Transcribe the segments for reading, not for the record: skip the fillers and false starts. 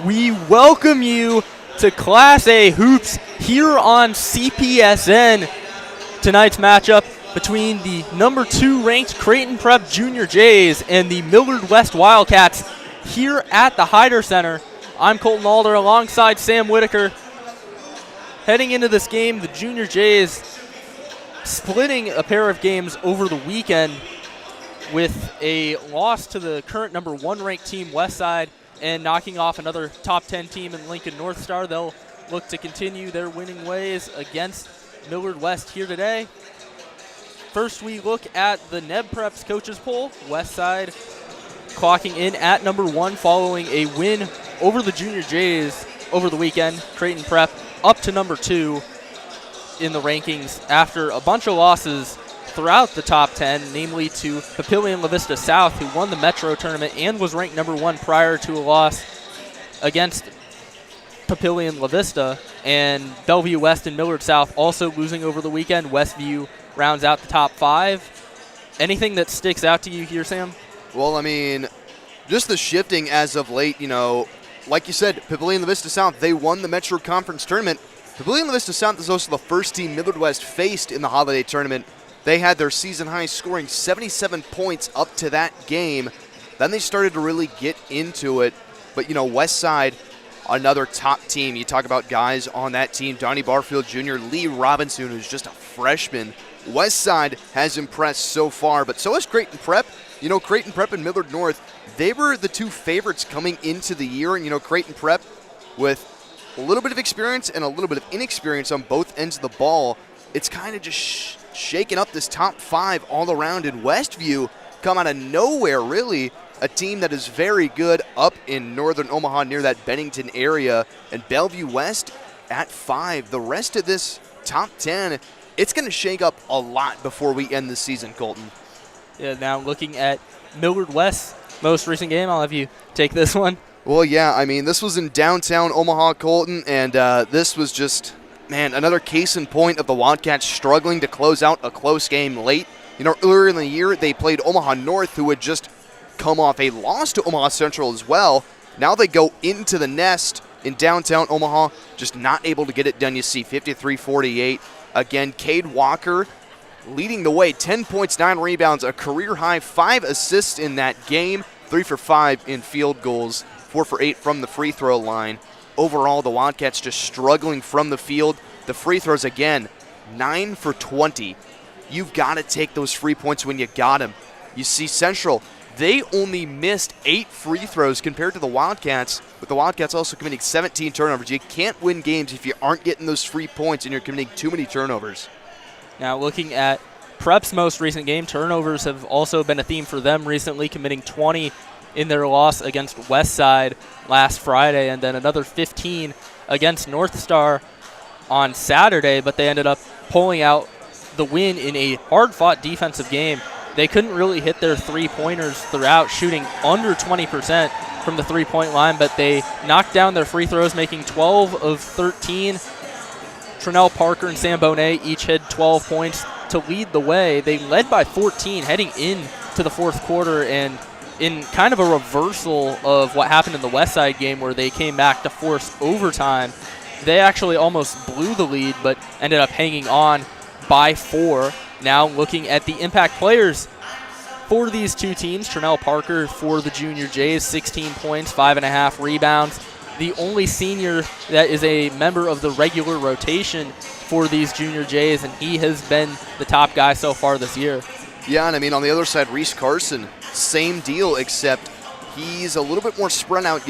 We welcome you to Class A Hoops here on CPSN. Tonight's matchup between the number 2 ranked Creighton Prep Junior Jays and the Millard West Wildcats here at the Hyder Center. I'm Colton Alder alongside Sam Whitaker. Heading into this game, the Junior Jays splitting a pair of games over the weekend with a loss to the current number 1 ranked team Westside and knocking off another top 10 team in Lincoln North Star. They'll look to continue their winning ways against Millard West here today. First, we look at the NEB Preps coaches poll. Westside clocking in at number 1 following a win over the Junior Jays over the weekend. Creighton Prep up to number 2 in the rankings after a bunch of losses throughout the top 10, namely to Papillion La Vista South, who won the Metro tournament and was ranked number 1 prior to a loss against Papillion La Vista, and Bellevue West and Millard South also losing over the weekend. Westview rounds out the top 5. Anything that sticks out to you here, Sam? Well, I mean, just the shifting as of late, like you said, Papillion La Vista South, they won the Metro Conference tournament. Papillion La Vista South is also the first team Millard West faced in the holiday tournament. They had their season high scoring 77 points up to that game. Then they started to really get into it. But, Westside, another top team. You talk about guys on that team, Donnie Barfield Jr., Lee Robinson, who's just a freshman. Westside has impressed so far, but so has Creighton Prep. Creighton Prep and Millard North, they were the 2 favorites coming into the year. And, Creighton Prep with a little bit of experience and a little bit of inexperience on both ends of the ball, it's kind of just shaking up this top 5 all around. In Westview, come out of nowhere, really. A team that is very good up in northern Omaha near that Bennington area. And Bellevue West at 5. The rest of this top 10, it's going to shake up a lot before we end the season, Colton. Yeah, now looking at Millard West's most recent game, I'll have you take this one. Well, yeah, I mean, this was in downtown Omaha, Colton, and this was just, another case in point of the Wildcats struggling to close out a close game late. Earlier in the year, they played Omaha North, who had just come off a loss to Omaha Central as well. Now they go into the nest in downtown Omaha, just not able to get it done. You see 53-48. Again, Cade Walker leading the way, 10 points, 9 rebounds, a career high, 5 assists in that game, 3 for 5 in field goals, 4 for 8 from the free throw line. Overall, the Wildcats just struggling from the field. The free throws, again, 9 for 20. You've got to take those free points when you got them. You see Central, they only missed 8 free throws compared to the Wildcats, with the Wildcats also committing 17 turnovers. You can't win games if you aren't getting those free points and you're committing too many turnovers. Now looking at Prep's most recent game, turnovers have also been a theme for them recently, committing 20 in their loss against Westside last Friday, and then another 15 against North Star on Saturday, but they ended up pulling out the win in a hard-fought defensive game. They couldn't really hit their three-pointers throughout, shooting under 20% from the three-point line, but they knocked down their free throws, making 12 of 13. Trinell Parker and Sam Bonet each had 12 points to lead the way. They led by 14 heading into the fourth quarter, and in kind of a reversal of what happened in the Westside game where they came back to force overtime, they actually almost blew the lead but ended up hanging on by 4. Now looking at the impact players for these 2 teams, Trinell Parker for the Junior Jays, 16 points, 5.5 rebounds. The only senior that is a member of the regular rotation for these Junior Jays, and he has been the top guy so far this year. Yeah, and I mean, on the other side, Reese Carson, same deal, except he's a little bit more spread out,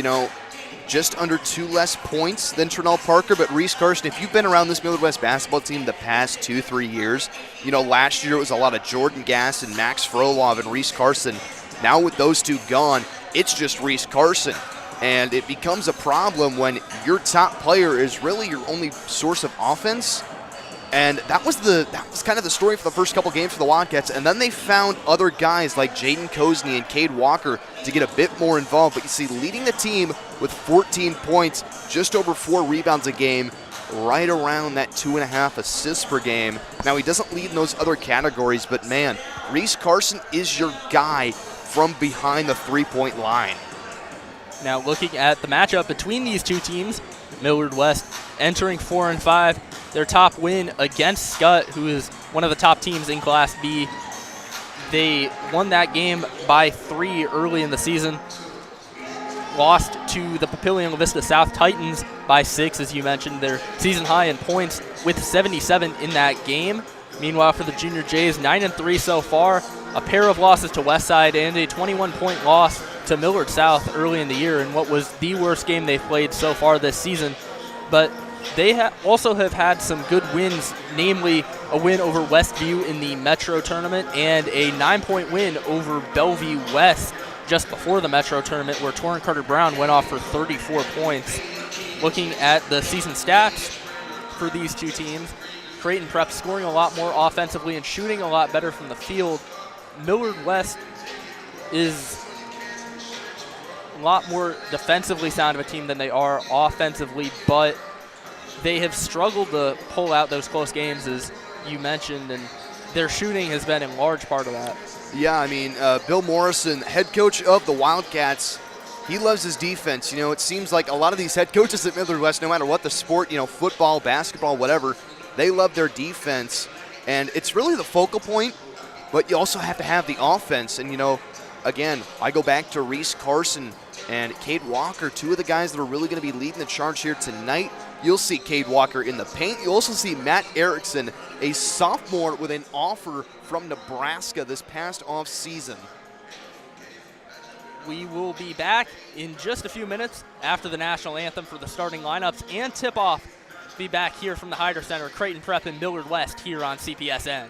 just under 2 less points than Trinell Parker. But Reese Carson, if you've been around this Millard West basketball team the past 2-3 years, last year it was a lot of Jordan Gass and Max Frolov and Reese Carson. Now with those 2 gone, it's just Reese Carson. And it becomes a problem when your top player is really your only source of offense. And that was kind of the story for the first couple games for the Wildcats. And then they found other guys like Jaden Kozney and Cade Walker to get a bit more involved. But you see, leading the team with 14 points, just over 4 rebounds a game, right around that 2.5 assists per game. Now, he doesn't lead in those other categories, but man, Reese Carson is your guy from behind the three-point line. Now looking at the matchup between these two teams, Millard West entering 4-5. Their top win against Scott, who is one of the top teams in Class B. They won that game by 3 early in the season. Lost to the Papillion La Vista South Titans by 6, as you mentioned. Their season high in points with 77 in that game. Meanwhile, for the Junior Jays, 9-3 so far. A pair of losses to Westside and a 21-point loss to Millard South early in the year in what was the worst game they've played so far this season. But they also have had some good wins, namely a win over Westview in the Metro tournament and a 9-point win over Bellevue West just before the Metro tournament, where Torrin Carter-Brown went off for 34 points. Looking at the season stats for these two teams, Creighton Prep scoring a lot more offensively and shooting a lot better from the field. Millard West is a lot more defensively sound of a team than they are offensively, but they have struggled to pull out those close games, as you mentioned, and their shooting has been a large part of that. Yeah, I mean, Bill Morrison, head coach of the Wildcats, he loves his defense. You know, it seems like a lot of these head coaches at Millard West, no matter what the sport, you know, football, basketball, whatever, they love their defense. And it's really the focal point, but you also have to have the offense. And, you know, again, I go back to Reese Carson and Cade Walker, two of the guys that are really going to be leading the charge here tonight. You'll see Cade Walker in the paint. You'll also see Matt Erickson, a sophomore with an offer from Nebraska this past offseason. We will be back in just a few minutes after the national anthem for the starting lineups and tip-off. Be back here from the Hyder Center, Creighton Prep and Millard West here on CPSN.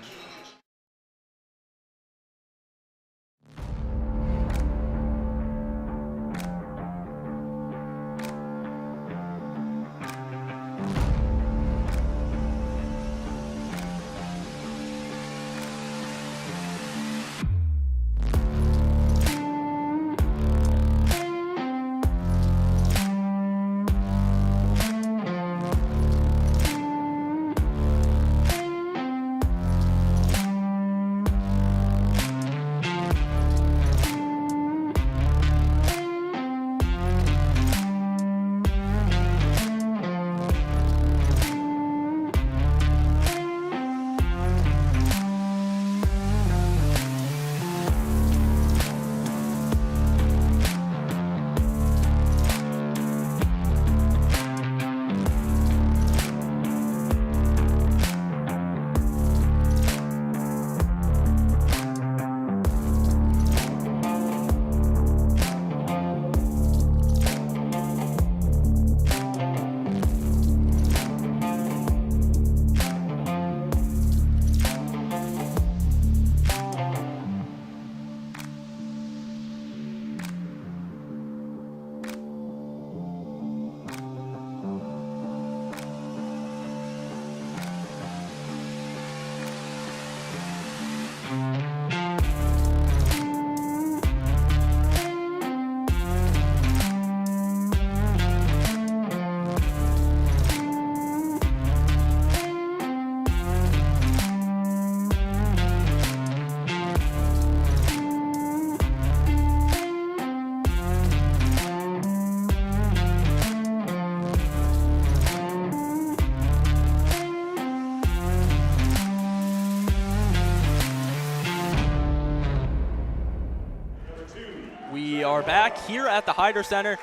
We are back here at the Hyder Center.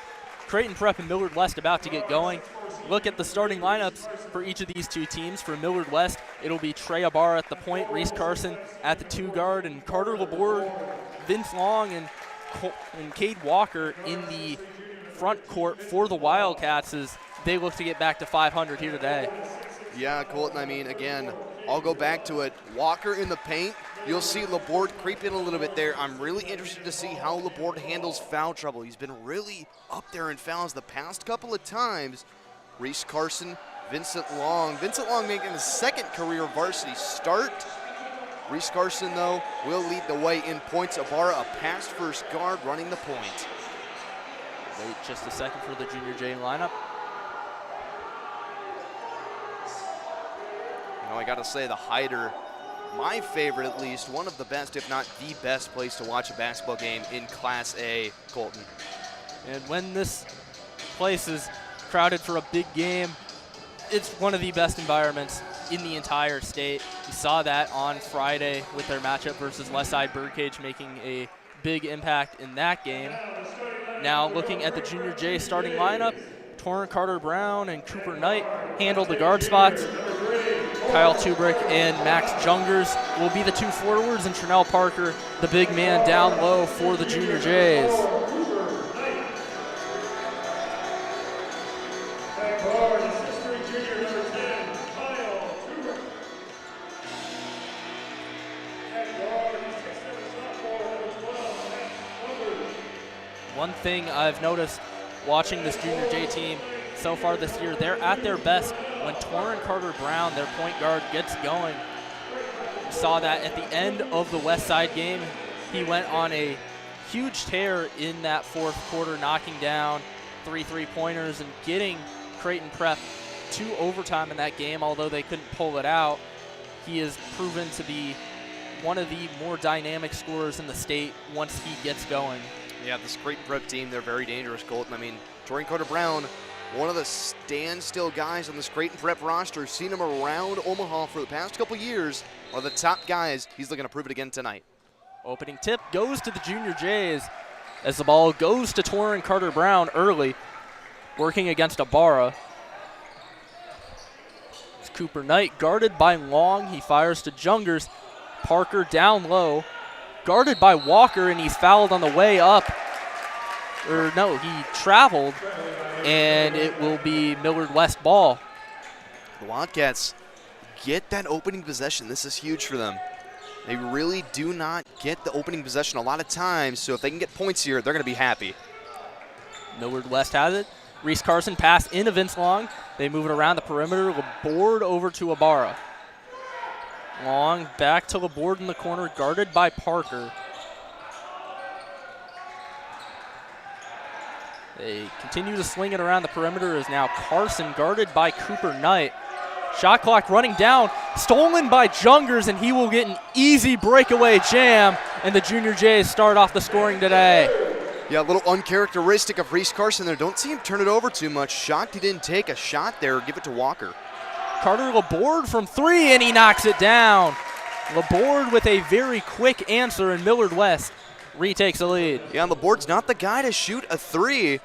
Creighton Prep and Millard West about to get going. Look at the starting lineups for each of these two teams. For Millard West, it'll be Trey Abar at the point, Reese Carson at the 2 guard, and Carter Laborde, Vince Long, and Cade Walker in the front court for the Wildcats as they look to get back to 500 here today. Yeah, Colton, I mean, again, I'll go back to it. Walker in the paint. You'll see Laborde creep in a little bit there. I'm really interested to see how Laborde handles foul trouble. He's been really up there in fouls the past couple of times. Reese Carson, Vincent Long. Vincent Long making his second career varsity start. Reese Carson, though, will lead the way in points. Ibarra, a past first guard, running the point. Wait just a second for the Junior J lineup. You know, I got to say, the Hyder, my favorite at least, one of the best, if not the best place to watch a basketball game in Class A, Colton. And when this place is crowded for a big game, it's one of the best environments in the entire state. You saw that on Friday with their matchup versus Westside Birdcage, making a big impact in that game. Now looking at the Junior J starting lineup, Torrin Carter-Brown and Cooper Knight handled the guard spots. Kyle Tubrick and Max Jungers will be the two forwards, and Trinell Parker, the big man down low for the Junior Jays. One thing I've noticed watching this Junior J team so far this year, they're at their best when Torrin Carter-Brown, their point guard, gets going. We saw that at the end of the Westside game. He went on a huge tear in that fourth quarter, knocking down 3 3-pointers and getting Creighton Prep to overtime in that game, although they couldn't pull it out. He has proven to be one of the more dynamic scorers in the state once he gets going. Yeah, this Creighton Prep team, they're very dangerous, Colton. I mean, Torrin Carter-Brown, one of the standstill guys on this Creighton Prep roster, seen him around Omaha for the past couple years, are the top guys. He's looking to prove it again tonight. Opening tip goes to the Junior Jays as the ball goes to Torrin Carter-Brown early, working against Ibarra. It's Cooper Knight guarded by Long. He fires to Jungers. Parker down low, guarded by Walker, and he's fouled on the way up. Or no, he traveled, and it will be Millard West ball. The Wildcats get that opening possession. This is huge for them. They really do not get the opening possession a lot of times, so if they can get points here, they're going to be happy. Millard West has it. Reese Carson pass into Vince Long. They move it around the perimeter. Laborde over to Ibarra. Long back to Laborde in the corner, guarded by Parker. They continue to sling it around the perimeter as now Carson guarded by Cooper Knight. Shot clock running down, stolen by Jungers, and he will get an easy breakaway jam, and the Junior Jays start off the scoring today. Yeah, a little uncharacteristic of Reese Carson there. Don't see him turn it over too much. Shocked he didn't take a shot there. Give it to Walker. Carter Laborde from 3, and he knocks it down. Laborde with a very quick answer, and Millard West retakes the lead. Yeah, and Laborde's not the guy to shoot a 3.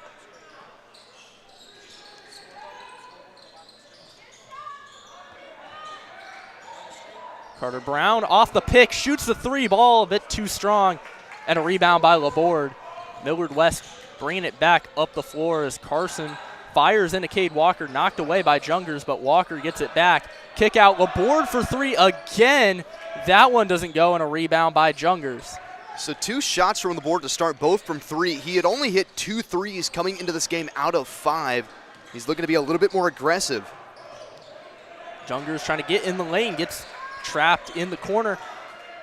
Carter-Brown off the pick, shoots the 3 ball, a bit too strong, and a rebound by Laborde. Millard West bringing it back up the floor as Carson fires into Cade Walker, knocked away by Jungers, but Walker gets it back. Kick out, Laborde for 3 again. That one doesn't go, and a rebound by Jungers. So 2 shots from the board to start, both from 3. He had only hit 2 threes coming into this game out of 5. He's looking to be a little bit more aggressive. Jungers trying to get in the lane, gets trapped in the corner.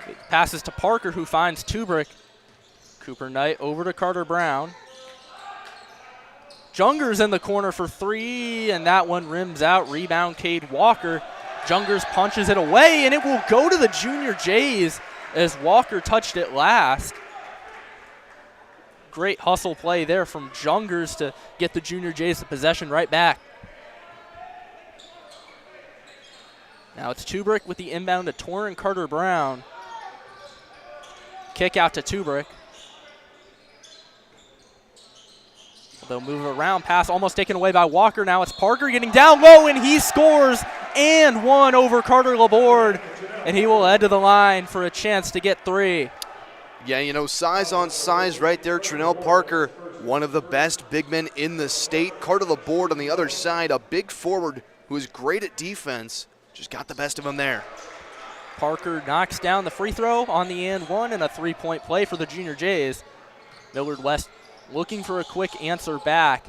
It passes to Parker, who finds Tubrick. Cooper Knight over to Carter-Brown. Jungers in the corner for 3, and that one rims out. Rebound, Cade Walker. Jungers punches it away, and it will go to the Junior Jays as Walker touched it last. Great hustle play there from Jungers to get the Junior Jays the possession right back. Now it's Tubrick with the inbound to Torrin Carter-Brown. Kick out to Tubrick. They'll move it around. Pass almost taken away by Walker. Now it's Parker getting down low, and he scores and 1 over Carter Laborde. And he will head to the line for a chance to get 3. Yeah, you know, size on size right there. Trinell Parker, one of the best big men in the state. Carter Laborde on the other side, a big forward who is great at defense. Just got the best of him there. Parker knocks down the free throw on the and 1, and a 3-point play for the Junior Jays. Millard West looking for a quick answer back.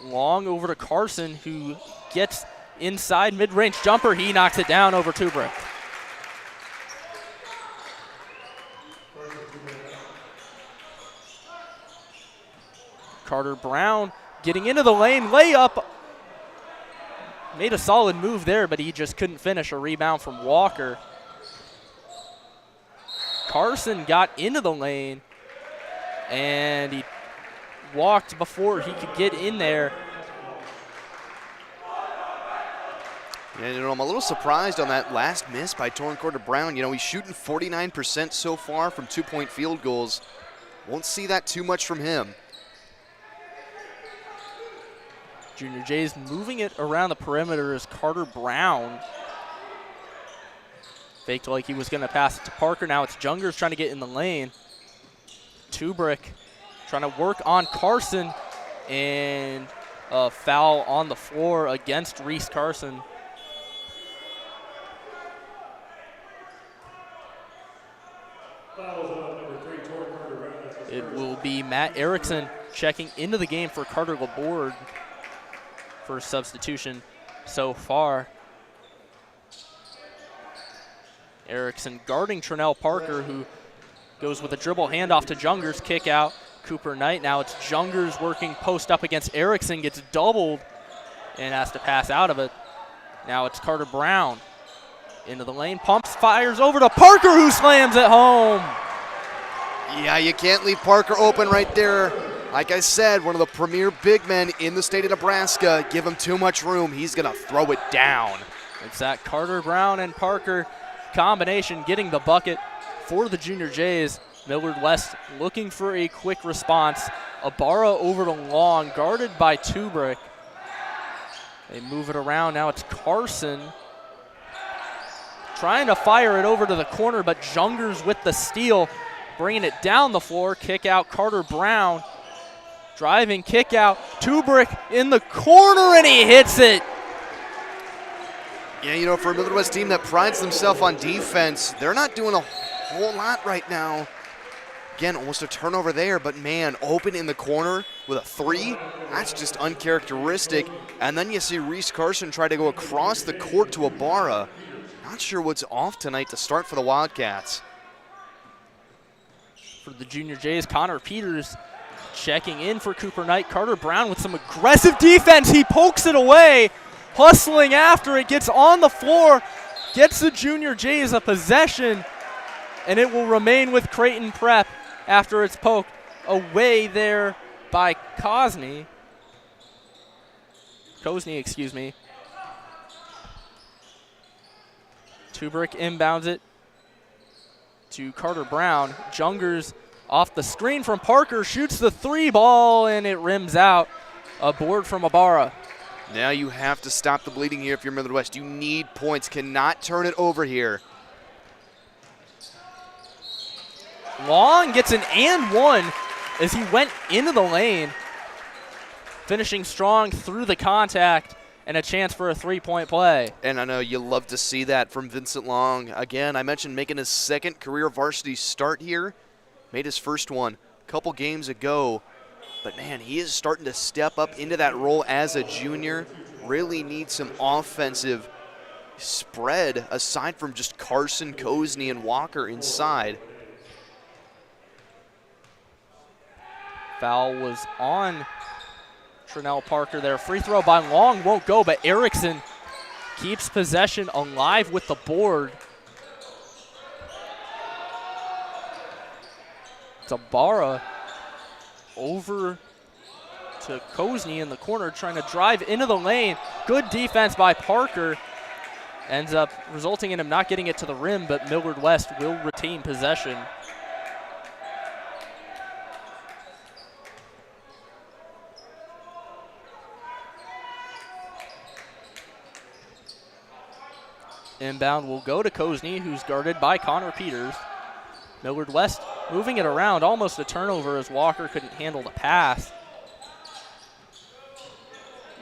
Long over to Carson, who gets inside mid-range jumper. He knocks it down over Tubrick. Carter-Brown getting into the lane, layup. Made a solid move there, but he just couldn't finish. A rebound from Walker. Carson got into the lane, and he walked before he could get in there. Yeah, I'm a little surprised on that last miss by Torrin Carter-Brown. He's shooting 49% so far from two-point field goals. Won't see that too much from him. Junior Jays moving it around the perimeter as Carter-Brown faked like he was going to pass it to Parker. Now it's Jungers trying to get in the lane. Tubrick trying to work on Carson, and a foul on the floor against Reese Carson. It will be Matt Erickson checking into the game for Carter Laborde for substitution so far. Erickson guarding Trinell Parker, who goes with a dribble handoff to Jungers, kick out. Cooper Knight. Now it's Jungers working post up against Erickson, gets doubled and has to pass out of it. Now it's Carter-Brown into the lane, pumps, fires over to Parker, who slams it home. Yeah, you can't leave Parker open right there. Like I said, one of the premier big men in the state of Nebraska. Give him too much room, he's going to throw it down. It's that Carter-Brown and Parker combination getting the bucket for the Junior Jays. Millard West looking for a quick response. Ibarra over to Long, guarded by Tubrick. They move it around. Now it's Carson trying to fire it over to the corner, but Jungers with the steal, bringing it down the floor. Kick out Carter-Brown. Driving kick out. Tubrick in the corner, and he hits it. Yeah, for a Millard West team that prides themselves on defense, they're not doing a whole lot right now. Again, almost a turnover there, but man, open in the corner with a three, that's just uncharacteristic. And then you see Reese Carson try to go across the court to Ibarra. Not sure what's off tonight to start for the Wildcats. For the Junior Jays, Connor Peters checking in for Cooper Knight. Carter-Brown with some aggressive defense. He pokes it away, hustling after it, gets on the floor, gets the Junior Jays a possession, and it will remain with Creighton Prep after it's poked away there by Cosney. Excuse me. Tubrick inbounds it to Carter-Brown. Jungers off the screen from Parker, shoots the three ball, and it rims out. A board from Ibarra. Now you have to stop the bleeding here if you're Millard West. You need points, cannot turn it over here. Long gets an and one as he went into the lane, finishing strong through the contact, and a chance for a three-point play. And I know you love to see that from Vincent Long. Again, I mentioned making his second career varsity start here. Made his first one a couple games ago. But man, he is starting to step up into that role as a junior. Really needs some offensive spread aside from just Carson, Cosney, and Walker inside. Foul was on Trinell Parker there. Free throw by Long won't go, but Erickson keeps possession alive with the board. It's Ibarra over to Cosney in the corner, trying to drive into the lane. Good defense by Parker. Ends up resulting in him not getting it to the rim, but Millard West will retain possession. Inbound will go to Cosney, who's guarded by Connor Peters. Millard West moving it around, almost a turnover as Walker couldn't handle the pass.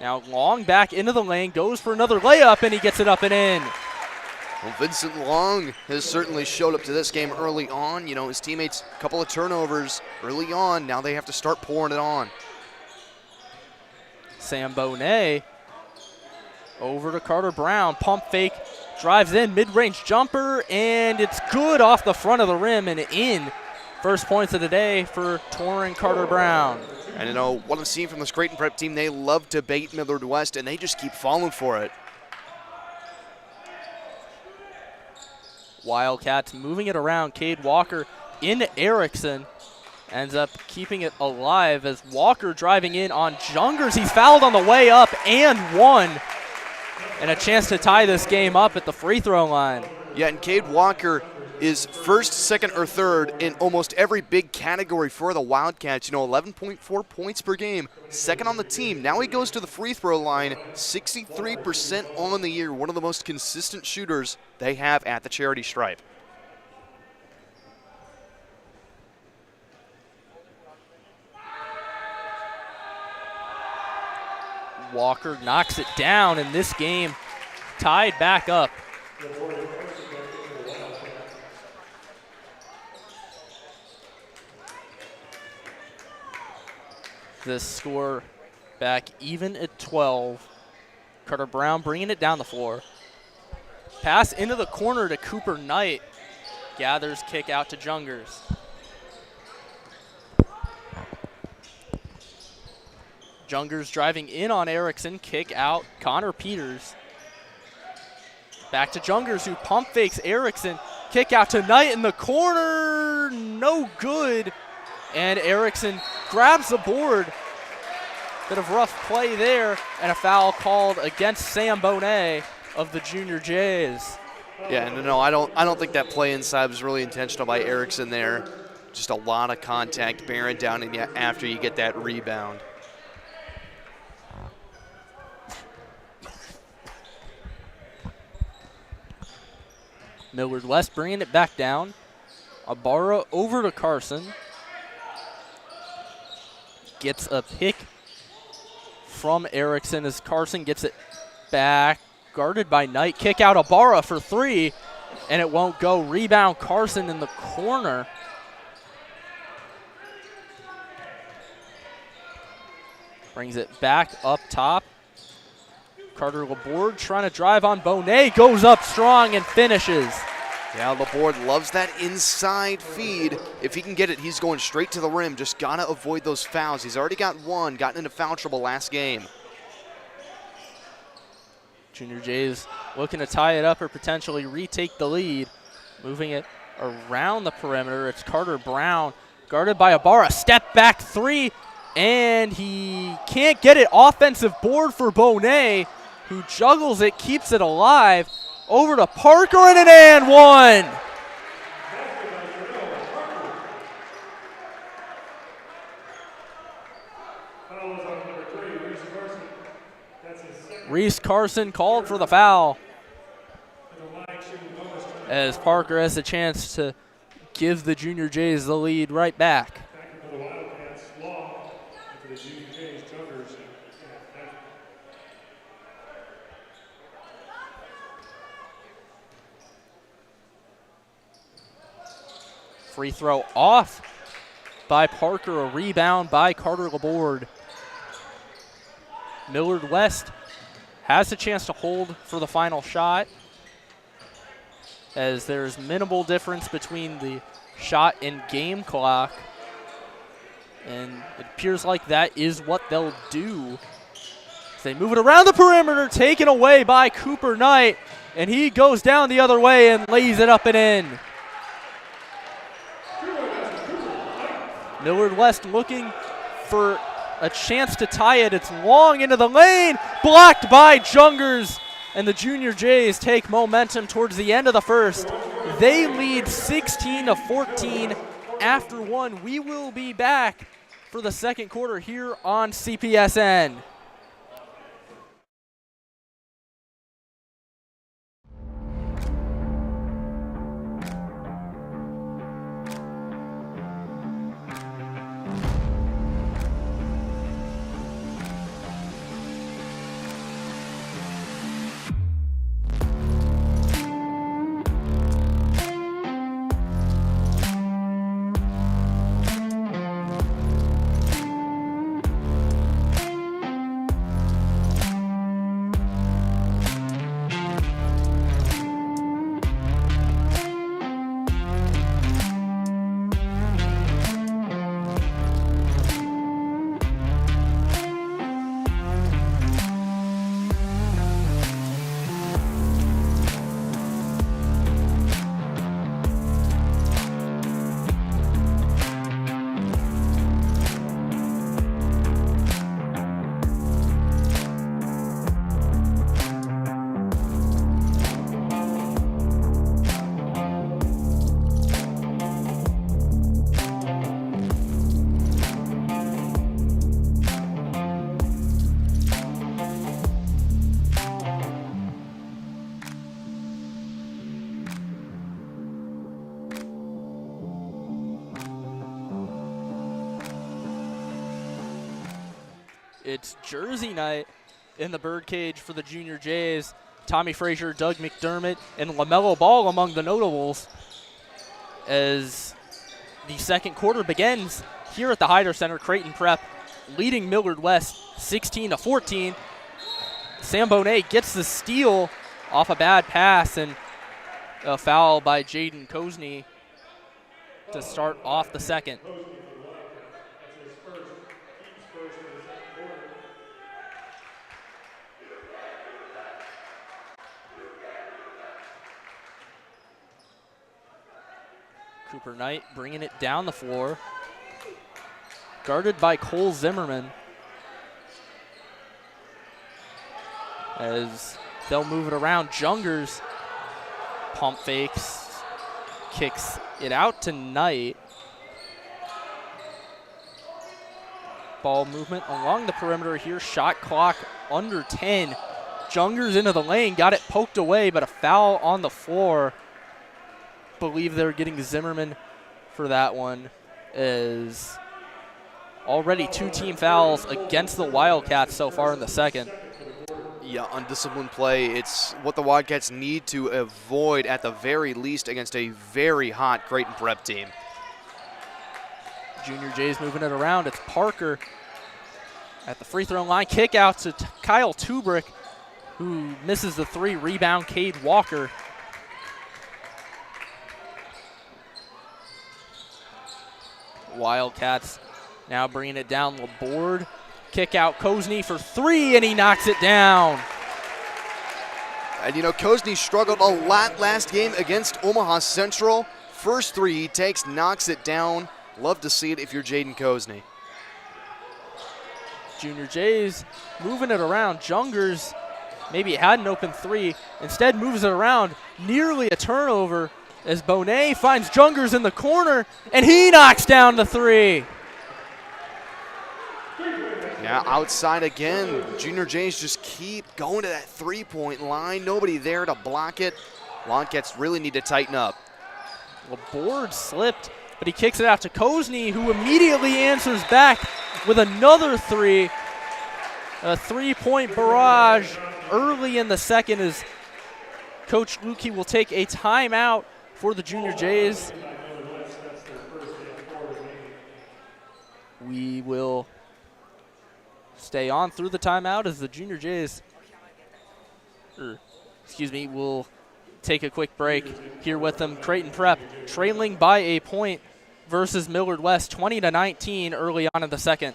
Now Long back into the lane, goes for another layup, and he gets it up and in. Well, Vincent Long has certainly showed up to this game early on. His teammates, a couple of turnovers early on. Now they have to start pouring it on. Sam Bonet over to Carter-Brown, pump fake, drives in, mid-range jumper, and it's good off the front of the rim and in. First points of the day for Torrin Carter-Brown. And what I'm seeing from this Creighton Prep team, they love to bait Millard West, and they just keep falling for it. Wildcats moving it around. Cade Walker into Erickson. ends up keeping it alive as Walker driving in on Jungers. He's fouled on the way up and one. And a chance to tie this game up at the free throw line. Yeah, and Cade Walker is first, second, or third in almost every big category for the Wildcats. 11.4 points per game, second on the team. Now he goes to the free throw line, 63% on the year, one of the most consistent shooters they have at the charity stripe. Walker knocks it down, and this game tied back up. This score back even at 12. Carter Brown bringing it down the floor. Pass into the corner to Cooper Knight. Gathers kick out to Jungers. Jungers driving in on Erickson. Kick out Connor Peters. Back to Jungers, who pump fakes Erickson. Kick out to Knight in the corner. No good. And Erickson grabs the board. Bit of rough play there, and a foul called against Sam Bonet of the Junior Jays. Yeah, no, I don't think that play inside was really intentional by Erickson there. Just a lot of contact bearing down in you after you get that rebound. Millard West bringing it back down. Ibarra over to Carson. Gets a pick from Erickson as Carson gets it back. Guarded by Knight. Kick out Ibarra for three, and it won't go. Rebound Carson in the corner. Brings it back up top. Carter Laborde trying to drive on Bonet. Goes up strong and finishes. Yeah, Laborde loves that inside feed. If he can get it, he's going straight to the rim. Just got to avoid those fouls. He's already got one, gotten into foul trouble last game. Junior Jays looking to tie it up or potentially retake the lead. Moving it around the perimeter. It's Carter Brown guarded by Ibarra. Step back three, and he can't get it. Offensive board for Bonet, who juggles it, keeps it alive. Over to Parker and an and one. Reese Carson called for the foul as Parker has a chance to give the Junior Jays the lead right back. Free throw off by Parker, a rebound by Carter Laborde. Millard West has a chance to hold for the final shot, as there's minimal difference between the shot and game clock. And it appears like that is what they'll do. They move it around the perimeter, taken away by Cooper Knight, and he goes down the other way and lays it up and in. Millard West looking for a chance to tie it. It's long into the lane, blocked by Jungers, and the Junior Jays take momentum towards the end of the first. They lead 16-14 after one. We will be back for the second quarter here on CPSN. It's jersey night in the birdcage for the Junior Jays. Tommy Frazier, Doug McDermott, and LaMelo Ball among the notables as the second quarter begins here at the Hyder Center. Creighton Prep leading Millard West 16-14. Sam Bonet gets the steal off a bad pass and a foul by Jaden Kozney to start off the second. Cooper Knight bringing it down the floor. Guarded by Cole Zimmerman. As they'll move it around. Jungers pump fakes, kicks it out to Knight. Ball movement along the perimeter here. Shot clock under 10. Jungers into the lane, got it poked away, but a foul on the floor. Believe they're getting Zimmerman for that one, as already 2 team fouls against the Wildcats so far in the second. Yeah, undisciplined play. It's what the Wildcats need to avoid at the very least against a very hot Creighton Prep team. Junior Jays moving it around. It's Parker at the free throw line. Kick out to Kyle Tubrick, who misses the 3. Rebound, Cade Walker. Wildcats now bringing it down the board. Kick out Kozney for 3, and he knocks it down. And you know, Kozney struggled a lot last game against Omaha Central. First 3 he takes, knocks it down. Love to see it if you're Jaden Kozney. Junior Jays moving it around. Jungers maybe had an open 3, instead moves it around. Nearly a turnover as Bonet finds Jungers in the corner, and he knocks down the 3. Now outside again, Junior Jays just keep going to that 3-point line. Nobody there to block it. Wildcats really need to tighten up. Well, board slipped, but he kicks it out to Kozney, who immediately answers back with another 3. A 3-point barrage early in the second as Coach Lukey will take a timeout for the Junior Jays. We will stay on through the timeout as the Junior Jays, will take a quick break here with them. Creighton Prep trailing by a point versus Millard West, 20-19 early on in the second.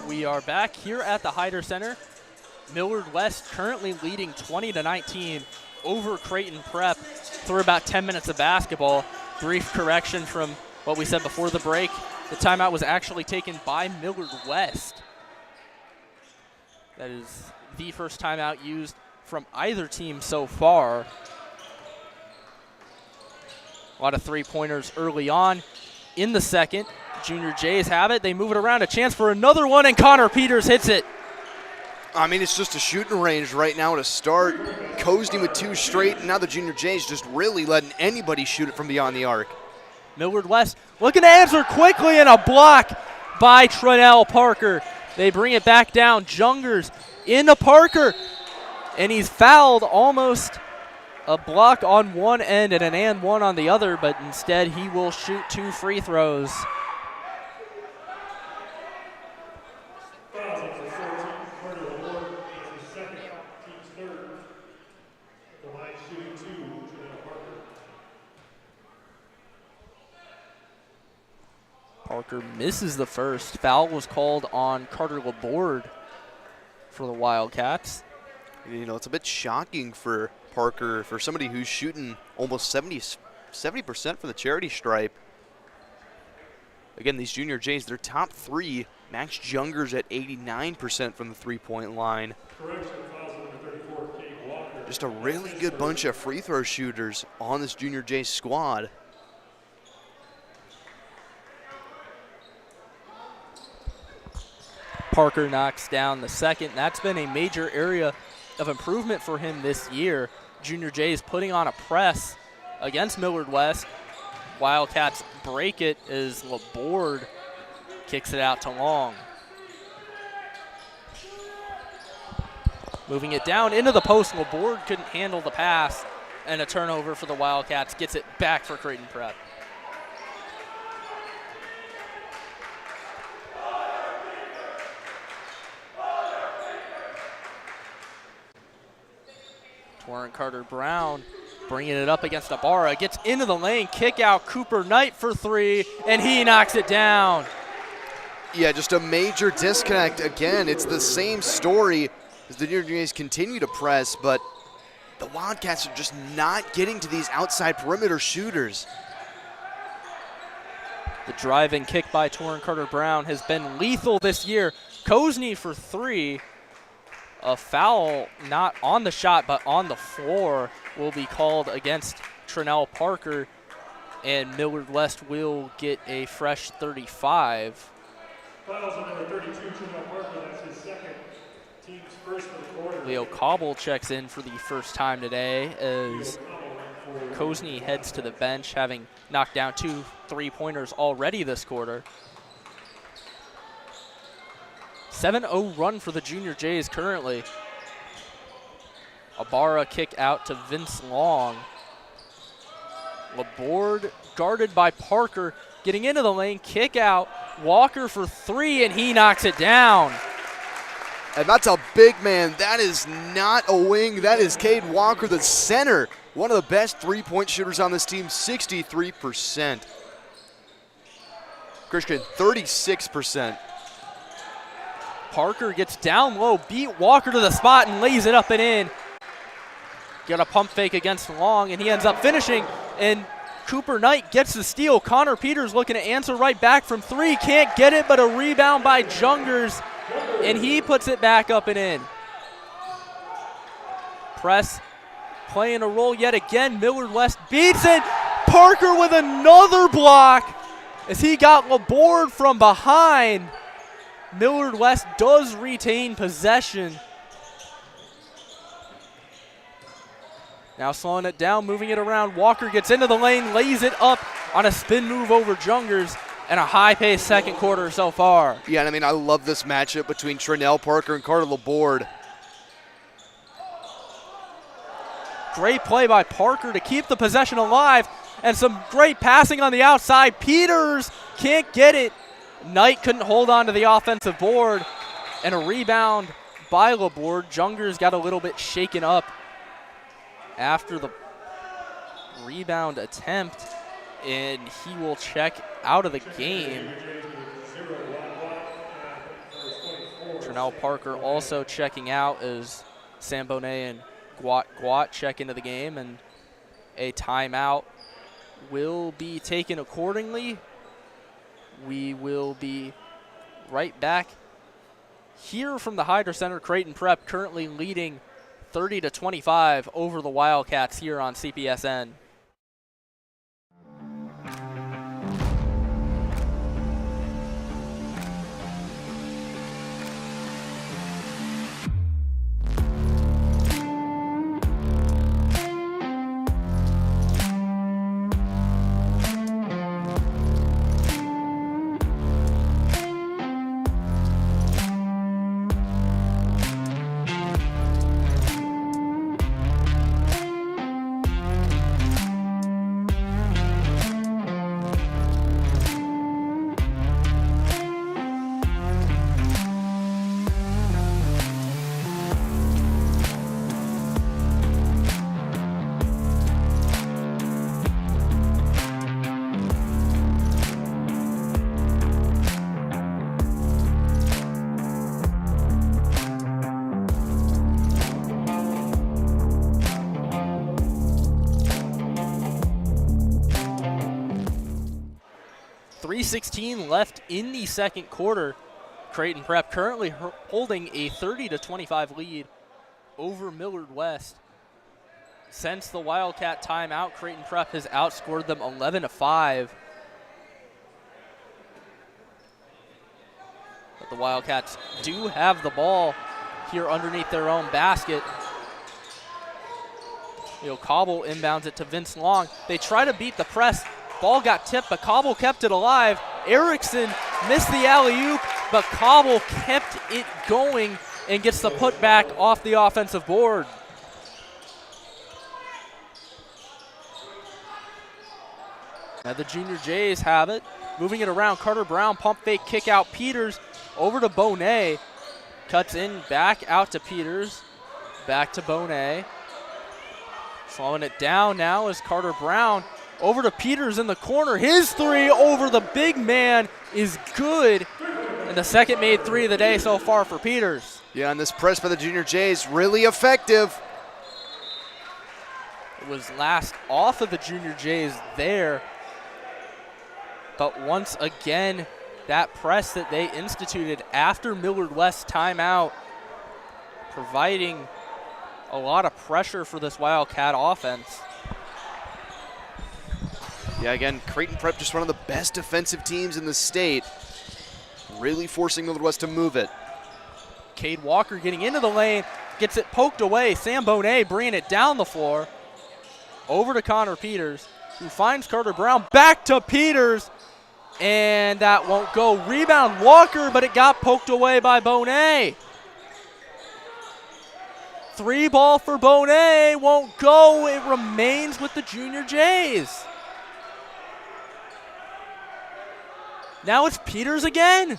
We are back here at the Hyder Center. Millard West currently leading 20-19 over Creighton Prep through about 10 minutes of basketball. Brief correction from what we said before the break. The timeout was actually taken by Millard West. That is the first timeout used from either team so far. A lot of 3-pointers early on in the second. Junior Jays have it. They move it around. A chance for another one, and Connor Peters hits it. I mean, it's just a shooting range right now to start. Kozney with 2 straight, and now the Junior Jays just really letting anybody shoot it from beyond the arc. Millard West looking to answer quickly, and a block by Trenell Parker. They bring it back down. Jungers into Parker, and he's fouled. Almost a block on one end and an and one on the other, but instead he will shoot 2 free throws. Parker misses the first. Foul was called on Carter Laborde. for the Wildcats. You know, it's a bit shocking for Parker, for somebody who's shooting almost 70% from the charity stripe. Again, these Junior Jays, their top three, Max Junger's at 89% from the three-point line. Just a really good bunch of free throw shooters on this Junior Jays squad. Parker knocks down the second. That's been a major area of improvement for him this year. Junior Jays putting on a press against Millard West. Wildcats break it as Laborde kicks it out to Long. Moving it down into the post, Laborde couldn't handle the pass, and a turnover for the Wildcats gets it back for Creighton Prep. Torrent Carter-Brown bringing it up against Ibarra, gets into the lane, kick out, Cooper Knight for three, and he knocks it down. Yeah, just a major disconnect. Again, it's the same story as the Junior Jays continue to press, but the Wildcats are just not getting to these outside perimeter shooters. The driving kick by Torrent Carter-Brown has been lethal this year. Kozney for three. A foul not on the shot but on the floor will be called against Trinell Parker, and Millard West will get a fresh 35. Fouls on number 32, Trinell Parker. That's his second. Team's first for the quarter. Leo Cobble checks in for the first time today as Kozney heads to the bench, having knocked down 2 3-pointers already this quarter. 7-0 run for the Junior Jays currently. Ibarra kick out to Vince Long. Laborde guarded by Parker, getting into the lane, kick out. Walker for three, and he knocks it down. And that's a big man. That is not a wing. That is Cade Walker, the center. One of the best three-point shooters on this team, 63%. Christian, 36%. Parker gets down low, beat Walker to the spot, and lays it up and in. Got a pump fake against Long, and he ends up finishing, and Cooper Knight gets the steal. Connor Peters looking to answer right back from three. Can't get it, but a rebound by Jungers, and he puts it back up and in. Press playing a role yet again. Millard West beats it. Parker with another block as he got Laborde from behind. Millard West does retain possession. Now slowing it down, moving it around. Walker gets into the lane, lays it up on a spin move over Jungers, and a high-paced second quarter so far. Yeah, and I mean, I love this matchup between Trinell Parker and Carter Laborde. Great play by Parker to keep the possession alive, and some great passing on the outside. Peters can't get it. Knight couldn't hold on to the offensive board, and a rebound by Laborde. Jungers got a little bit shaken up after the rebound attempt, and he will check out of the game. Trinell Parker also checking out as Sambonet and Guat check into the game, and a timeout will be taken accordingly. We will be right back here from the Hydra Center. Creighton Prep currently leading 30-25 over the Wildcats here on CPSN. 3:16 left in the second quarter. Creighton Prep currently holding a 30-25 lead over Millard West. Since the Wildcat timeout, Creighton Prep has outscored them 11-5. But the Wildcats do have the ball here underneath their own basket. Cobble inbounds it to Vince Long. They try to beat the press. Ball got tipped, but Cobble kept it alive. Erickson missed the alley-oop, but Cobble kept it going and gets the putback off the offensive board. Now the Junior Jays have it. Moving it around, Carter Brown, pump fake, kick out Peters, over to Bonet. Cuts in, back out to Peters, back to Bonet. Slowing it down now is Carter Brown. Over to Peters in the corner. His three over the big man is good. And the second made three of the day so far for Peters. Yeah, and this press by the Junior Jays, really effective. It was last off of the Junior Jays there. But once again, that press that they instituted after Millard West timeout, providing a lot of pressure for this Wildcat offense. Yeah, again, Creighton Prep just one of the best defensive teams in the state. Really forcing Millard West to move it. Cade Walker getting into the lane, gets it poked away. Sam Bonet bringing it down the floor. Over to Connor Peters, who finds Carter Brown. Back to Peters, and that won't go. Rebound Walker, but it got poked away by Bonet. Three ball for Bonet, won't go. It remains with the Junior Jays. Now it's Peters again.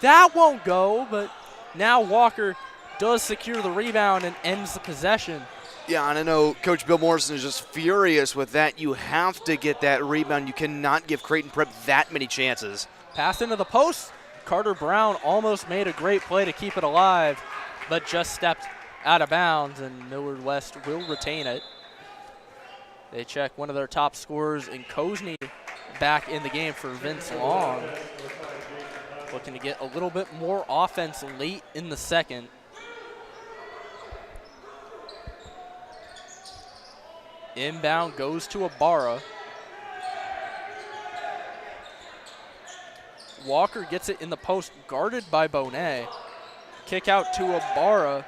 That won't go, but now Walker does secure the rebound and ends the possession. Yeah, and I know Coach Bill Morrison is just furious with that. You have to get that rebound. You cannot give Creighton Prep that many chances. Pass into the post. Carter Brown almost made a great play to keep it alive, but just stepped out of bounds, and Millard West will retain it. They check one of their top scorers in Kozney back in the game for Vince Long. Looking to get a little bit more offense late in the second. Inbound goes to Ibarra. Walker gets it in the post, guarded by Bonet. Kick out to Ibarra.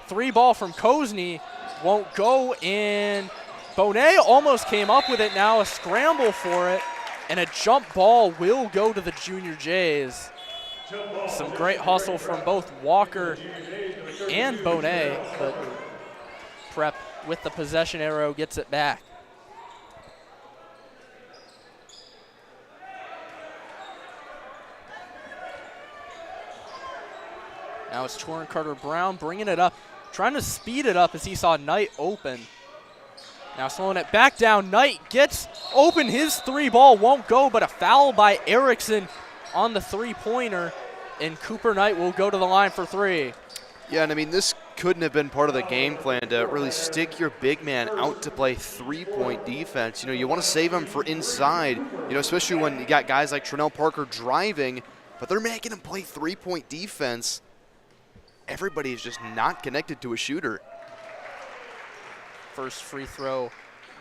Three ball from Kozney, won't go, and Bonet almost came up with it now, a scramble for it, and a jump ball will go to the Junior Jays. Some great hustle from both Walker and Bonet, but Prep with the possession arrow gets it back. Now it's Torrin Carter Brown bringing it up, trying to speed it up as he saw Knight open. Now slowing it back down, Knight gets open, his three ball won't go, but a foul by Erickson on the three-pointer, and Cooper Knight will go to the line for three. Yeah, and I mean, this couldn't have been part of the game plan to really stick your big man out to play three-point defense. You know, you want to save him for inside, you know, especially when you got guys like Trinell Parker driving, but they're making him play three-point defense. Everybody is just not connected to a shooter. First free throw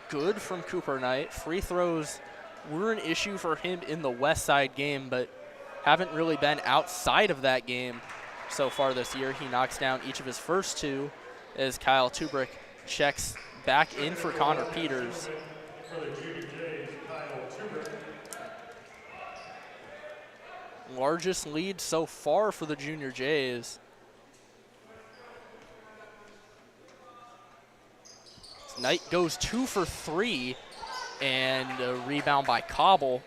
good from Cooper Knight. Free throws were an issue for him in the West Side game, but haven't really been outside of that game so far this year. He knocks down each of his first two as Kyle Tubrick checks back in for Connor Peters. Largest lead so far for the Junior Jays. Knight goes 2 for 3, and a rebound by Cobble.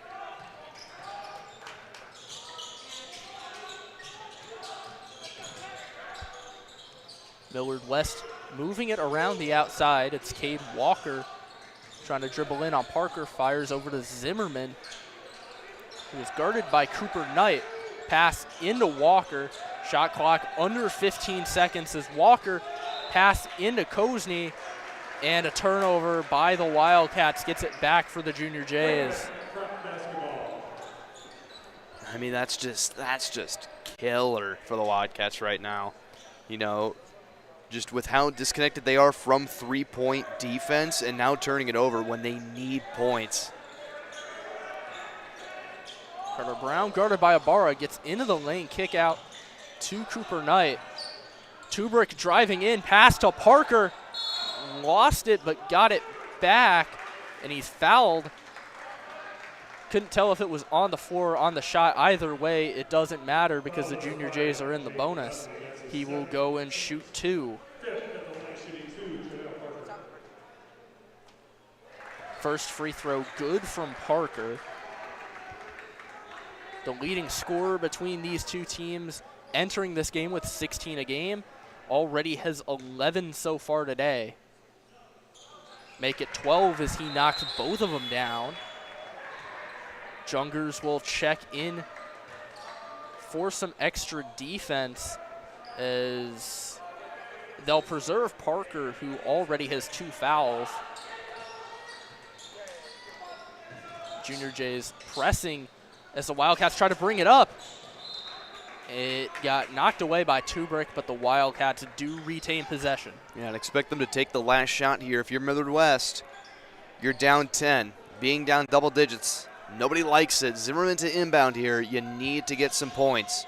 Millard West moving it around the outside. It's Cade Walker trying to dribble in on Parker, fires over to Zimmerman, who is guarded by Cooper Knight. Pass into Walker. Shot clock under 15 seconds as Walker pass into Kozney. And a turnover by the Wildcats gets it back for the Junior Jays. I mean, that's just killer for the Wildcats right now. You know, just with how disconnected they are from three-point defense and now turning it over when they need points. Carter Brown, guarded by Ibarra, gets into the lane, kick out to Cooper Knight. Tubrick driving in, pass to Parker, lost it but got it back, and he's fouled. Couldn't tell if it was on the floor or on the shot. Either way, it doesn't matter because the Junior Jays are in the bonus. He will go and shoot 2. First free throw good from Parker. The leading scorer between these two teams entering this game with 16 a game already has 11 so far today. Make it 12 as he knocks both of them down. Jungers will check in for some extra defense as they'll preserve Parker, who already has 2 fouls. Junior Jays pressing as the Wildcats try to bring it up. It got knocked away by Tubrick, but the Wildcats do retain possession. Yeah, and expect them to take the last shot here. If you're Millard West, you're down 10. Being down double digits, nobody likes it. Zimmerman to inbound here. You need to get some points.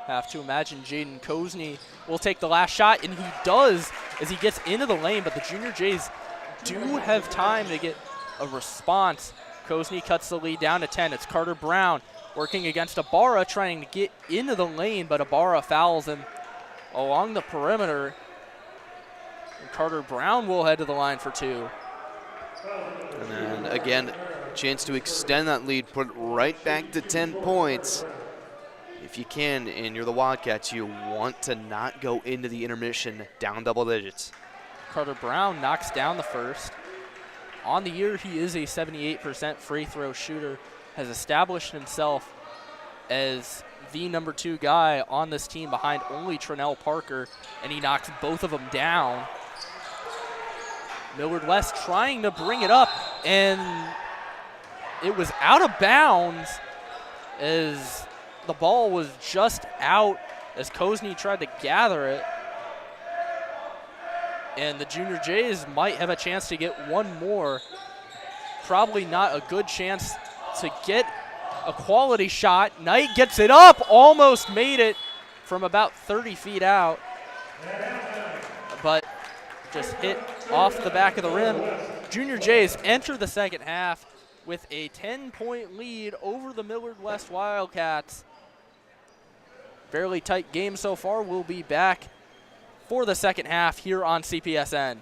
Have to imagine Jaden Kozney will take the last shot, and he does as he gets into the lane, but the Junior Jays do have time to get a response. Kozney cuts the lead down to 10. It's Carter Brown working against Ibarra, trying to get into the lane, but Ibarra fouls him along the perimeter. And Carter Brown will head to the line for 2. And then again, chance to extend that lead, put it right back to 10 points. If you can, and you're the Wildcats, you want to not go into the intermission down double digits. Carter Brown knocks down the first. On the year, he is a 78% free throw shooter, has established himself as the number 2 guy on this team behind only Trinell Parker, and he knocks both of them down. Millard West trying to bring it up, and it was out of bounds as the ball was just out as Kozney tried to gather it. And the Junior Jays might have a chance to get one more. Probably not a good chance to get a quality shot. Knight gets it up, almost made it from about 30 feet out. But just hit off the back of the rim. Junior Jays enter the second half with a 10-point lead over the Millard West Wildcats. Fairly tight game so far. We'll be back for the second half here on CPSN.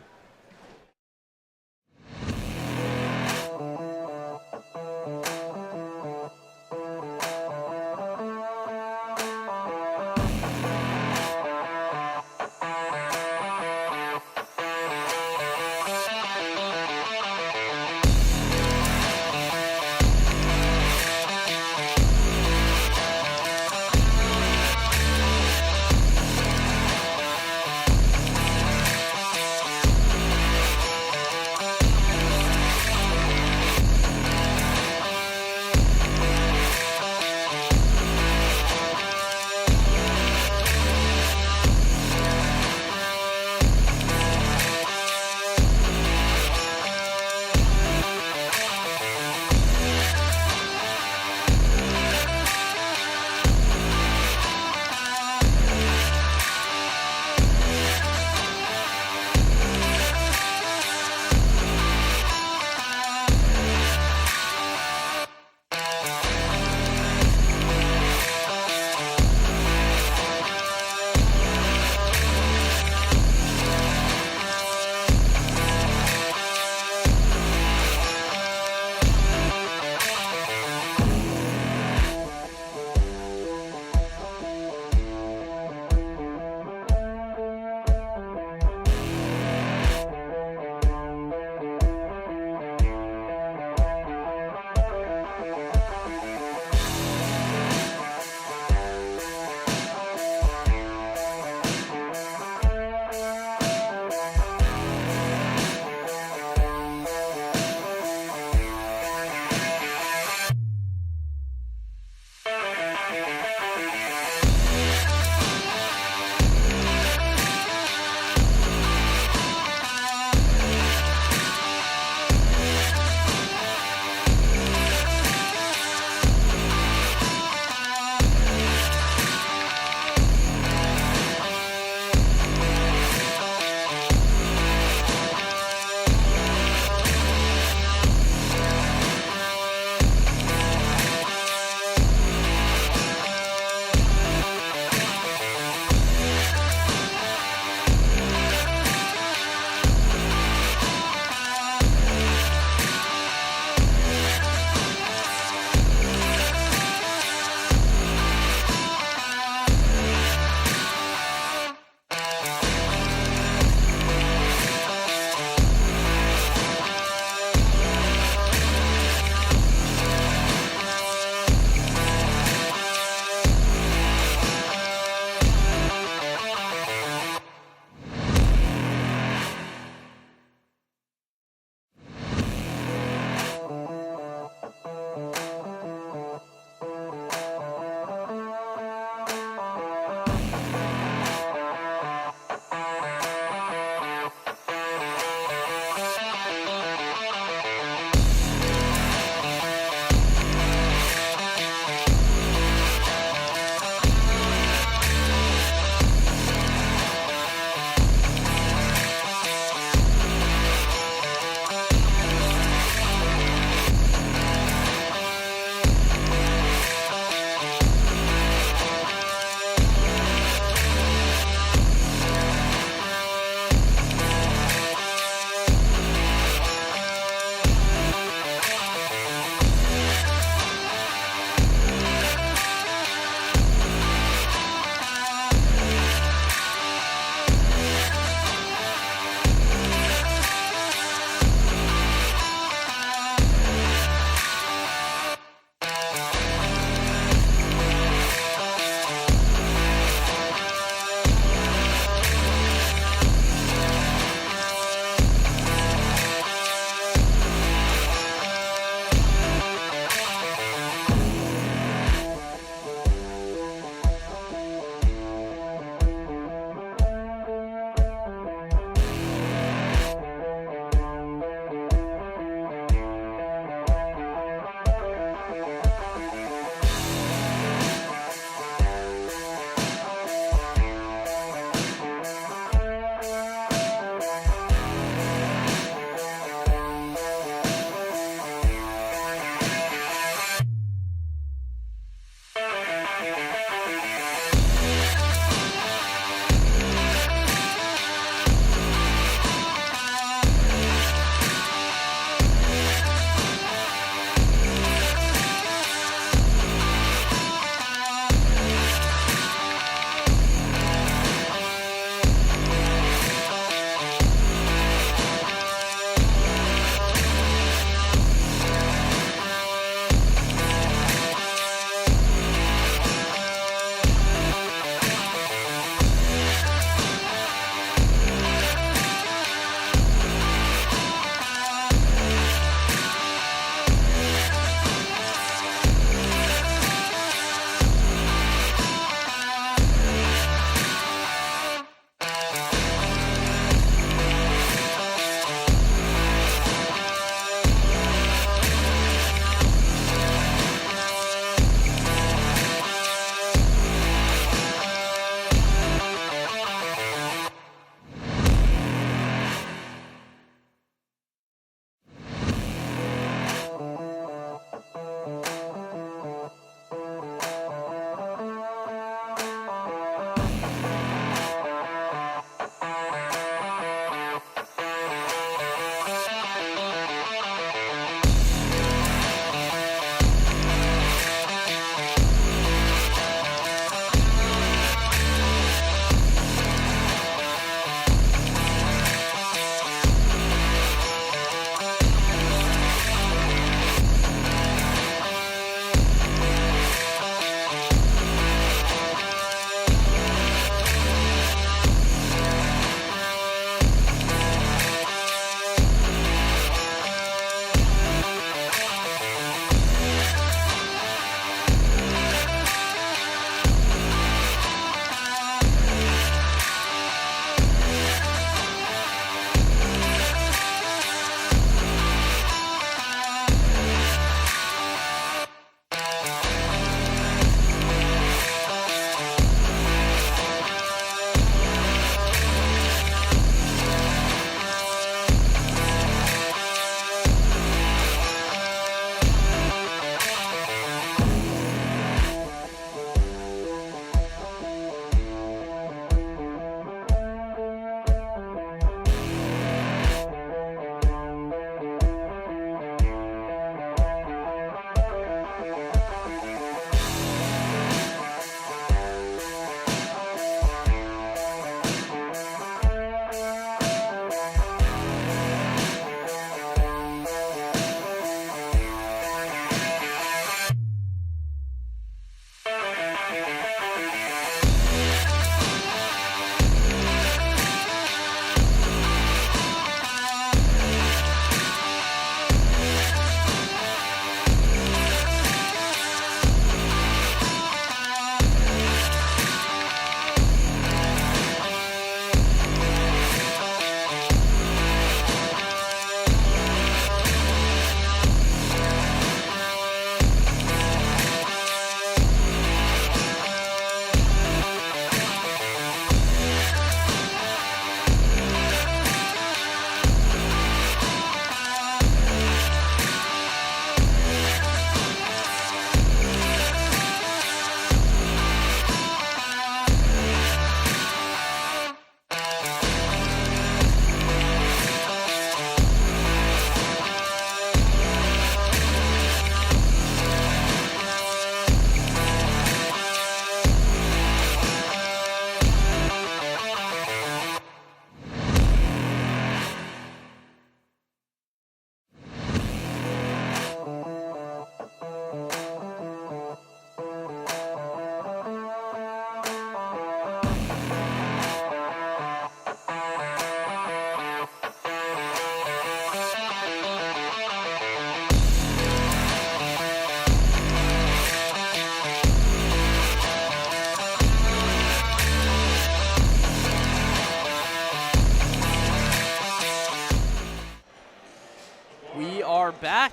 back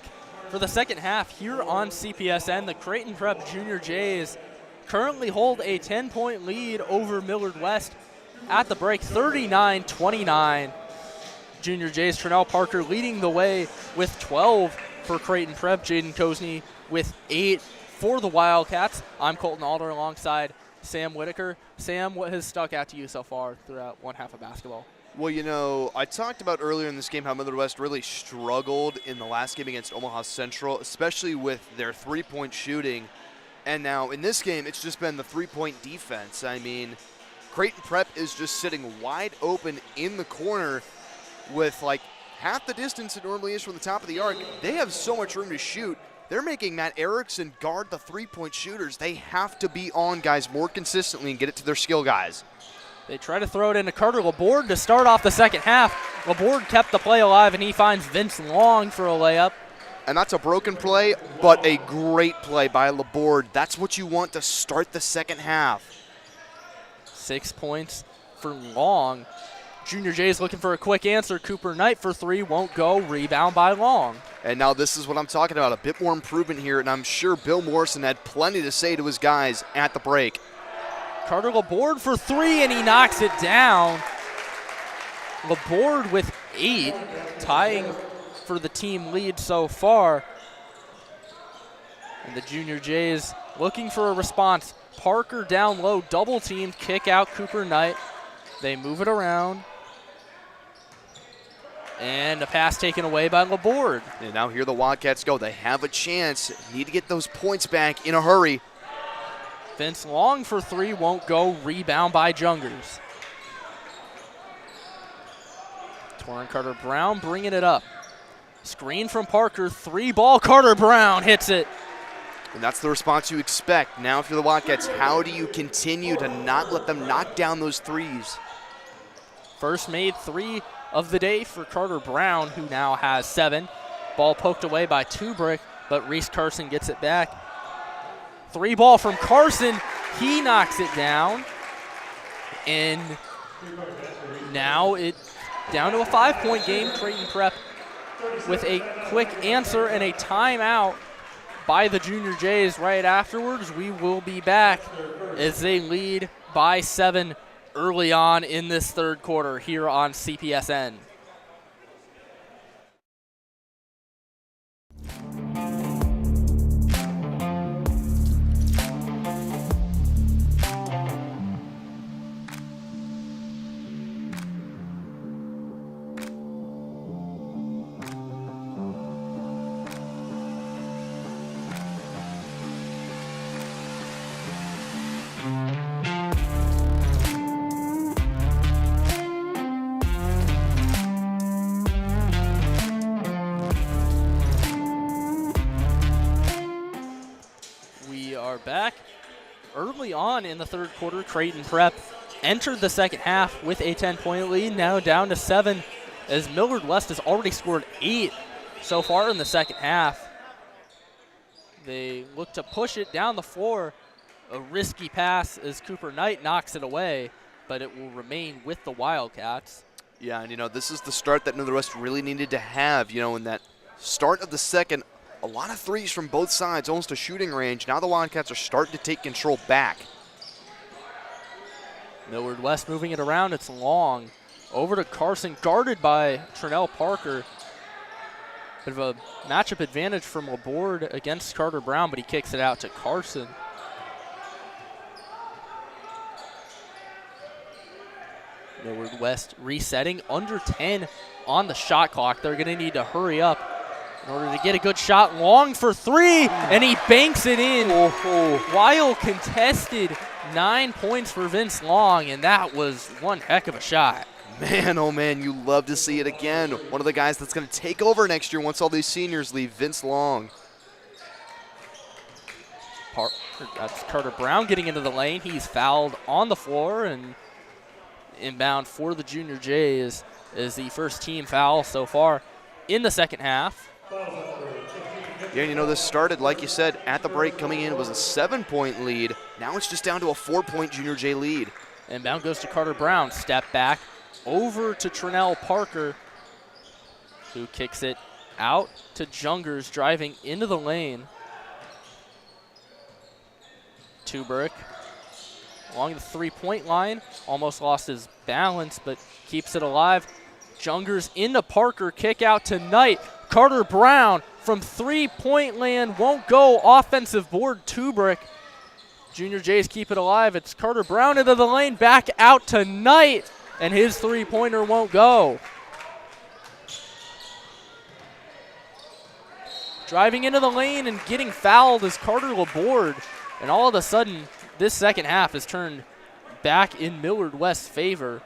for the second half here on CPSN. The Creighton Prep Junior Jays currently hold a 10-point lead over Millard West at the break, 39-29. Junior Jays, Trinell Parker leading the way with 12 for Creighton Prep. Jaden Kozney with 8 for the Wildcats. I'm Colton Alder alongside Sam Whitaker. Sam, what has stuck out to you so far throughout one half of basketball? Well, you know, I talked about earlier in this game how Millard West really struggled in the last game against Omaha Central, especially with their three-point shooting. And now in this game, it's just been the three-point defense. I mean, Creighton Prep is just sitting wide open in the corner with like half the distance it normally is from the top of the arc. They have so much room to shoot. They're making Matt Erickson guard the three-point shooters. They have to be on guys more consistently and get it to their skill guys. They try to throw it into Carter Laborde to start off the second half. Laborde kept the play alive, and he finds Vince Long for a layup. And that's a broken play, but a great play by Laborde. That's what you want to start the second half. 6 points for Long. Junior Jays looking for a quick answer. Cooper Knight for 3, won't go. Rebound by Long. And now this is what I'm talking about, a bit more improvement here, and I'm sure Bill Morrison had plenty to say to his guys at the break. Carter Laborde for 3, and he knocks it down. Laborde with 8, tying for the team lead so far. And the Junior Jays looking for a response. Parker down low, double teamed, kick out Cooper Knight. They move it around. And a pass taken away by Laborde. And now here the Wildcats go. They have a chance, need to get those points back in a hurry. Vince Long for 3, won't go. Rebound by Jungers. Torrin Carter Brown bringing it up. Screen from Parker, 3 ball. Carter Brown hits it. And that's the response you expect. Now if you're the Wildcats, how do you continue to not let them knock down those threes? First made 3 of the day for Carter Brown, who now has 7. Ball poked away by Tubrick, but Reese Carson gets it back. 3 ball from Carson. He knocks it down. And now it's down to a 5-point game. Creighton Prep with a quick answer and a timeout by the Junior Jays right afterwards. We will be back as they lead by 7 early on in this third quarter here on CPSN. Back early on in the third quarter, Creighton Prep entered the second half with a 10-point lead, now down to 7, as Millard West has already scored 8 so far in the second half. They look to push it down the floor. A risky pass as Cooper Knight knocks it away, but it will remain with the Wildcats. Yeah, and you know, this is the start that Millard West really needed to have, you know, in that start of the second. A lot of threes from both sides, almost a shooting range. Now the Wildcats are starting to take control back. Millard West moving it around. It's Long. Over to Carson, guarded by Trinell Parker. Bit of a matchup advantage from Laborde against Carter Brown, but he kicks it out to Carson. Millard West resetting, under 10 on the shot clock. They're going to need to hurry up in order to get a good shot. Long for 3, and he banks it in. While contested, 9 points for Vince Long, and that was one heck of a shot. Man, oh man, you love to see it again. One of the guys that's going to take over next year once all these seniors leave, Vince Long. That's Carter Brown getting into the lane. He's fouled on the floor, and inbound for the Junior Jays is the first team foul so far in the second half. Yeah, you know, this started, like you said, at the break coming in, it was a 7-point lead. Now it's just down to a 4-point Junior J lead. Inbound goes to Carter Brown. Step back over to Trinell Parker, who kicks it out to Jungers, driving into the lane. Tubrick along the three-point line, almost lost his balance, but keeps it alive. Jungers into Parker, kick out to Knight. Carter Brown from three-point land won't go. Offensive board, Tubrick. Junior Jays keep it alive. It's Carter Brown into the lane, back out to Knight, and his three-pointer won't go. Driving into the lane and getting fouled is Carter Laborde, and all of a sudden, this second half has turned back in Millard West's favor.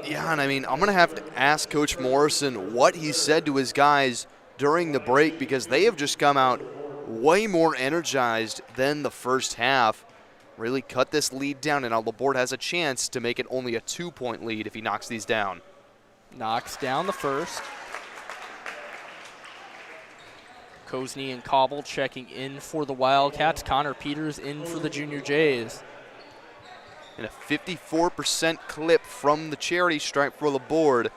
Yeah, and I mean, I'm going to have to ask Coach Morrison what he said to his guys during the break, because they have just come out way more energized than the first half. Really cut this lead down, and now Laborde has a chance to make it only a 2-point lead if he knocks these down. Knocks down the first. Kosny and Cobble checking in for the Wildcats. Connor Peters in for the Junior Jays. And a 54% clip from the charity stripe for Laborde.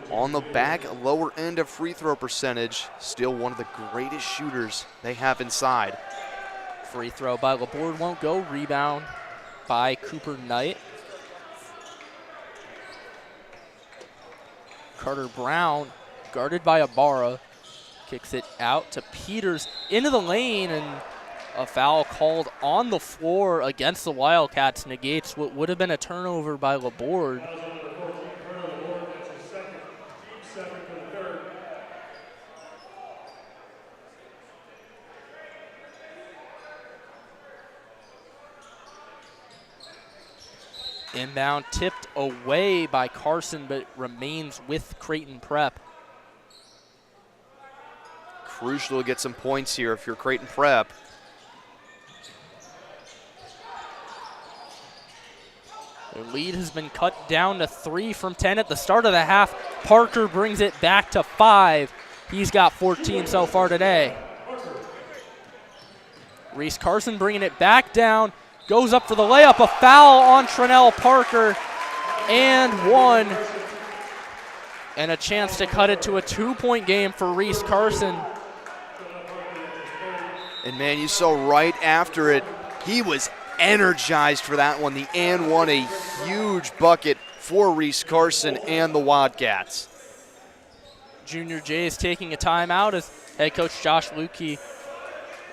On the back lower end of free throw percentage, still one of the greatest shooters they have inside. Free throw by Laborde won't go. Rebound by Cooper Knight. Carter Brown guarded by Ibarra. Kicks it out to Peters into the lane, and a foul called on the floor against the Wildcats negates what would have been a turnover by Laborde. Inbound tipped away by Carson, but remains with Creighton Prep. Crucial to get some points here if you're Creighton Prep. Their lead has been cut down to 3 from 10 at the start of the half. Parker brings it back to 5. He's got 14 so far today. Reese Carson bringing it back down. Goes up for the layup. A foul on Trinell Parker. And one. And a chance to cut it to a 2-point game for Reese Carson. And man, you saw right after it, he was energized for that one. The and one, a huge bucket for Reese Carson and the Wildcats. Junior Jays taking a timeout as head coach Josh Lukey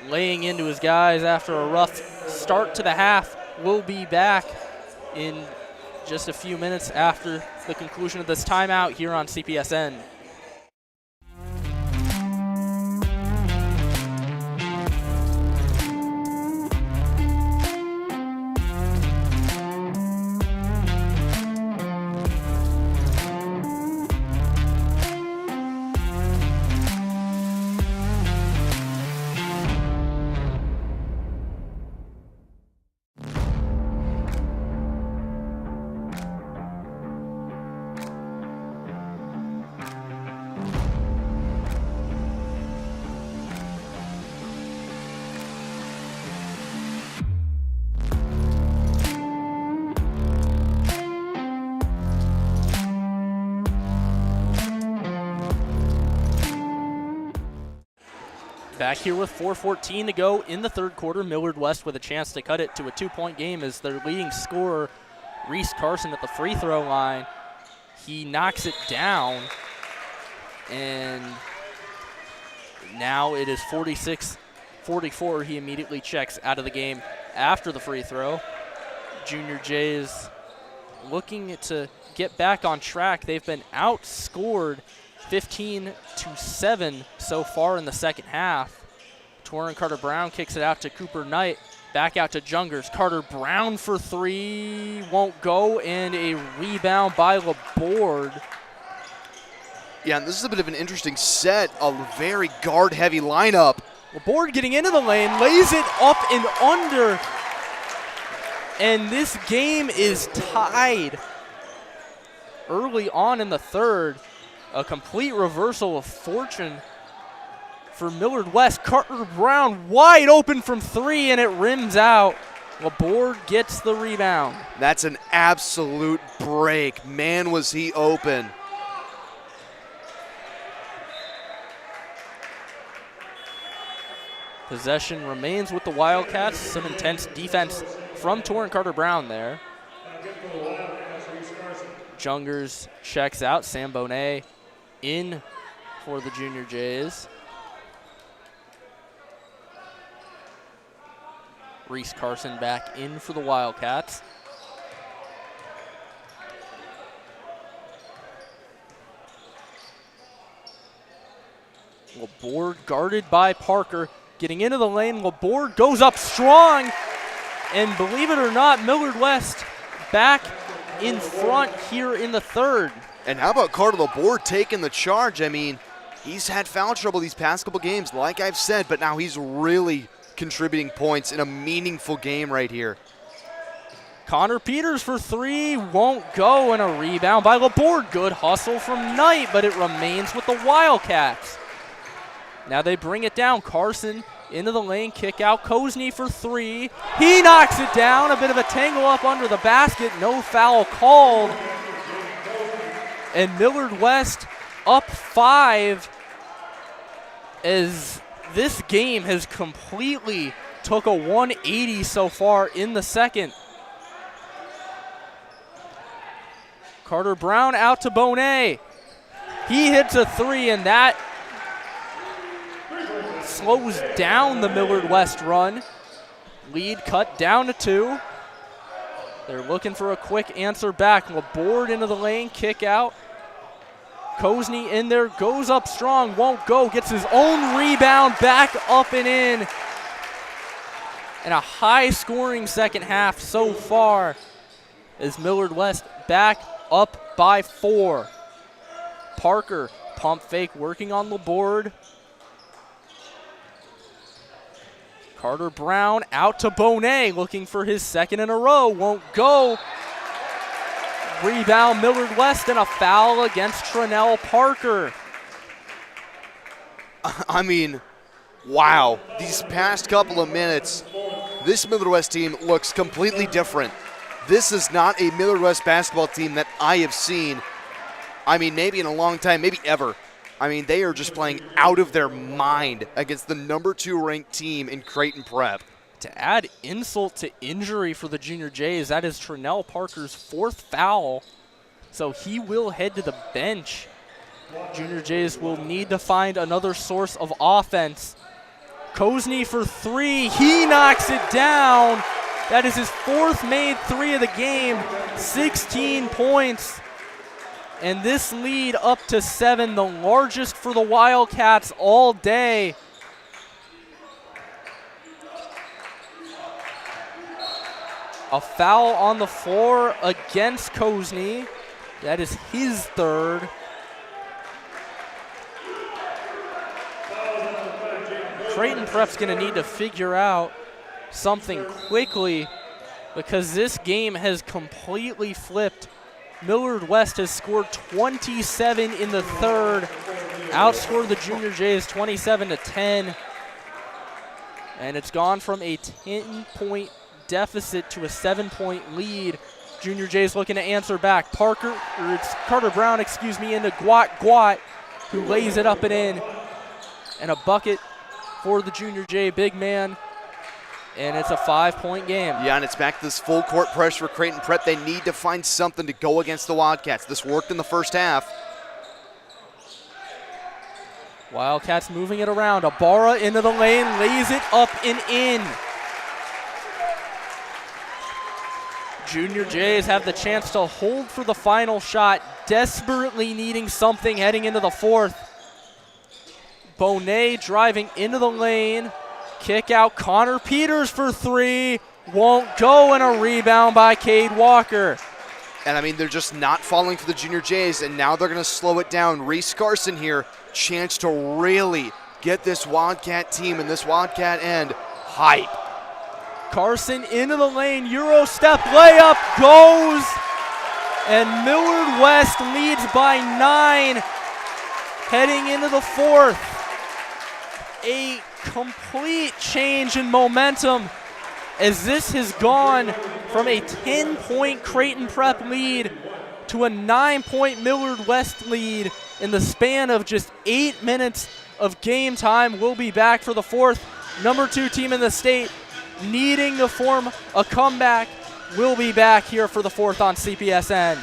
laying into his guys after a rough start to the half. We'll be back in just a few minutes after the conclusion of this timeout here on CPSN. Back here with 4:14 to go in the third quarter. Millard West with a chance to cut it to a 2-point game as their leading scorer, Reese Carson, at the free throw line. He knocks it down, and now it is 46-44. He immediately checks out of the game after the free throw. Junior Jays looking to get back on track. They've been outscored 15-7 so far in the second half. Torrin Carter Brown kicks it out to Cooper Knight. Back out to Jungers. Carter Brown for 3. Won't go, and a rebound by Laborde. Yeah, and this is a bit of an interesting set, a very guard-heavy lineup. Laborde getting into the lane, lays it up and under. And this game is tied early on in the third. A complete reversal of fortune for Millard West. Carter Brown wide open from 3, and it rims out. Laborde gets the rebound. That's an absolute break. Man, was he open. Possession remains with the Wildcats. Some intense defense from Torrin Carter-Brown there. Jungers checks out. Sam Bonet in for the Junior Jays. Reese Carson back in for the Wildcats. Laborde guarded by Parker. Getting into the lane, Laborde goes up strong. And believe it or not, Millard West back in front here in the third. And how about Carter Laborde taking the charge? I mean, he's had foul trouble these past couple games, like I've said, but now he's really contributing points in a meaningful game right here. Connor Peters for three, won't go, and a rebound by Laborde. Good hustle from Knight, but it remains with the Wildcats. Now they bring it down. Carson into the lane, kick out. Kozny for three. He knocks it down. A bit of a tangle up under the basket. No foul called. And Millard West up 5 as this game has completely took a 180 so far in the second. Carter-Brown out to Bonet. He hits a three, and that slows down the Millard West run. Lead cut down to 2. They're looking for a quick answer back. Laborde into the lane, kick out. Kozny in there, goes up strong, won't go, gets his own rebound, back up and in. And a high-scoring second half so far as Millard West back up by 4. Parker, pump fake, working on Laborde. Carter-Brown out to Bonet, looking for his second in a row, won't go. Rebound Millard West, and a foul against Trinell Parker. I mean, wow. These past couple of minutes, this Millard West team looks completely different. This is not a Millard West basketball team that I have seen, I mean, maybe in a long time, maybe ever. I mean, they are just playing out of their mind against the number 2 ranked team in Creighton Prep. To add insult to injury for the Junior Jays, that is Trinell Parker's 4th foul. So he will head to the bench. Junior Jays will need to find another source of offense. Kozny for 3, he knocks it down. That is his 4th made 3 of the game, 16 points. And this lead up to 7, the largest for the Wildcats all day. A foul on the floor against Kozny. That is his 3rd. Creighton Prep's going to need to figure out something quickly because this game has completely flipped. Millard West has scored 27 in the 3rd, outscored the Junior Jays 27-10, and it's gone from a 10-point deficit to a 7-point lead. Junior Jays looking to answer back. It's Carter-Brown, into Gwat, who lays it up and in, and a bucket for the Junior Jay big man. And it's a 5-point game. Yeah, and it's back to this full court pressure for Creighton Prep. They need to find something to go against the Wildcats. This worked in the first half. Wildcats moving it around. Ibarra into the lane, lays it up and in. Junior Jays have the chance to hold for the final shot, desperately needing something heading into the 4th. Bonet driving into the lane. Kick out, Connor Peters for 3, won't go, and a rebound by Cade Walker. And I mean, they're just not falling for the Junior Jays, and now they're going to slow it down. Reese Carson here, chance to really get this Wildcat team and this Wildcat end hype. Carson into the lane, Euro step layup goes, and Millard West leads by 9, heading into the 4th. A complete change in momentum as this has gone from a 10-point Creighton Prep lead to a 9-point Millard West lead in the span of just 8 minutes of game time. We'll be back for the 4th number 2 team in the state, needing to form a comeback, will be back here for the 4th on CPSN.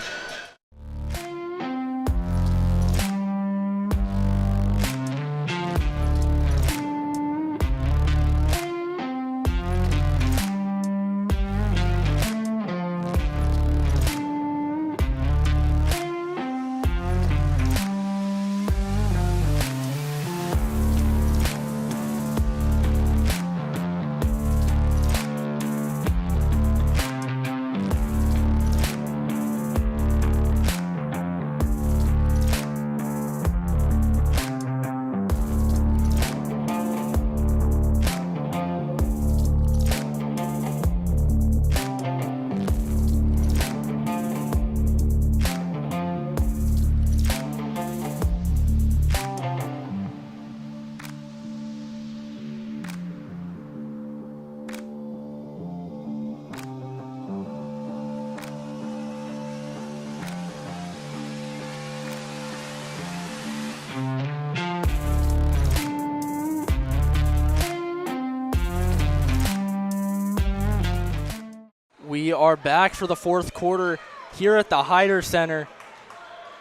We are back for the 4th quarter here at the Hyder Center.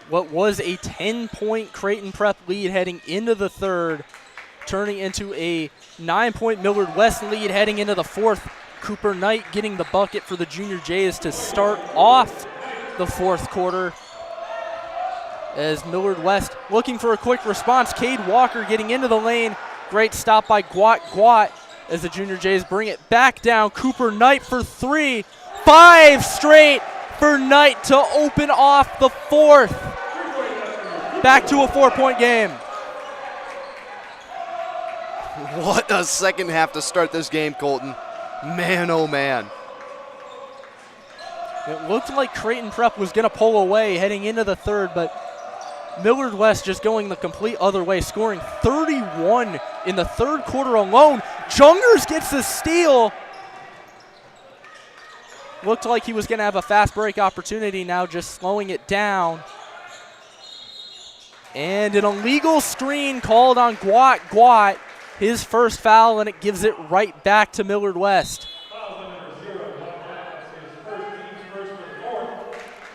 What was a 10-point Creighton Prep lead heading into the 3rd, turning into a 9-point Millard West lead heading into the 4th. Cooper Knight getting the bucket for the Junior Jays to start off the 4th quarter. As Millard West looking for a quick response, Cade Walker getting into the lane. Great stop by Gwat as the Junior Jays bring it back down. Cooper Knight for 3. 5 straight for Knight to open off the 4th. Back to a 4-point game. What a second half to start this game, Colton. Man, oh man. It looked like Creighton Prep was going to pull away heading into the 3rd, but Millard West just going the complete other way, scoring 31 in the 3rd quarter alone. Jungers gets the steal. Looked like he was going to have a fast break opportunity, now just slowing it down. And an illegal screen called on Gwat, his first foul, and it gives it right back to Millard West.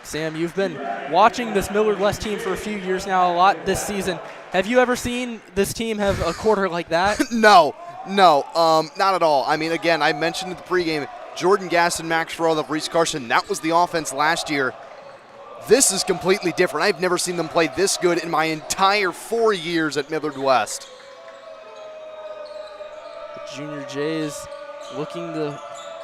Sam, you've been watching this Millard West team for a few years now, a lot this season. Have you ever seen this team have a quarter like that? No, not at all. I mean, again, I mentioned in the pregame, Jordan Gaston, Max Farrell, Reese Carson, that was the offense last year. This is completely different. I've never seen them play this good in my entire 4 years at Millard West. The Junior Jays looking to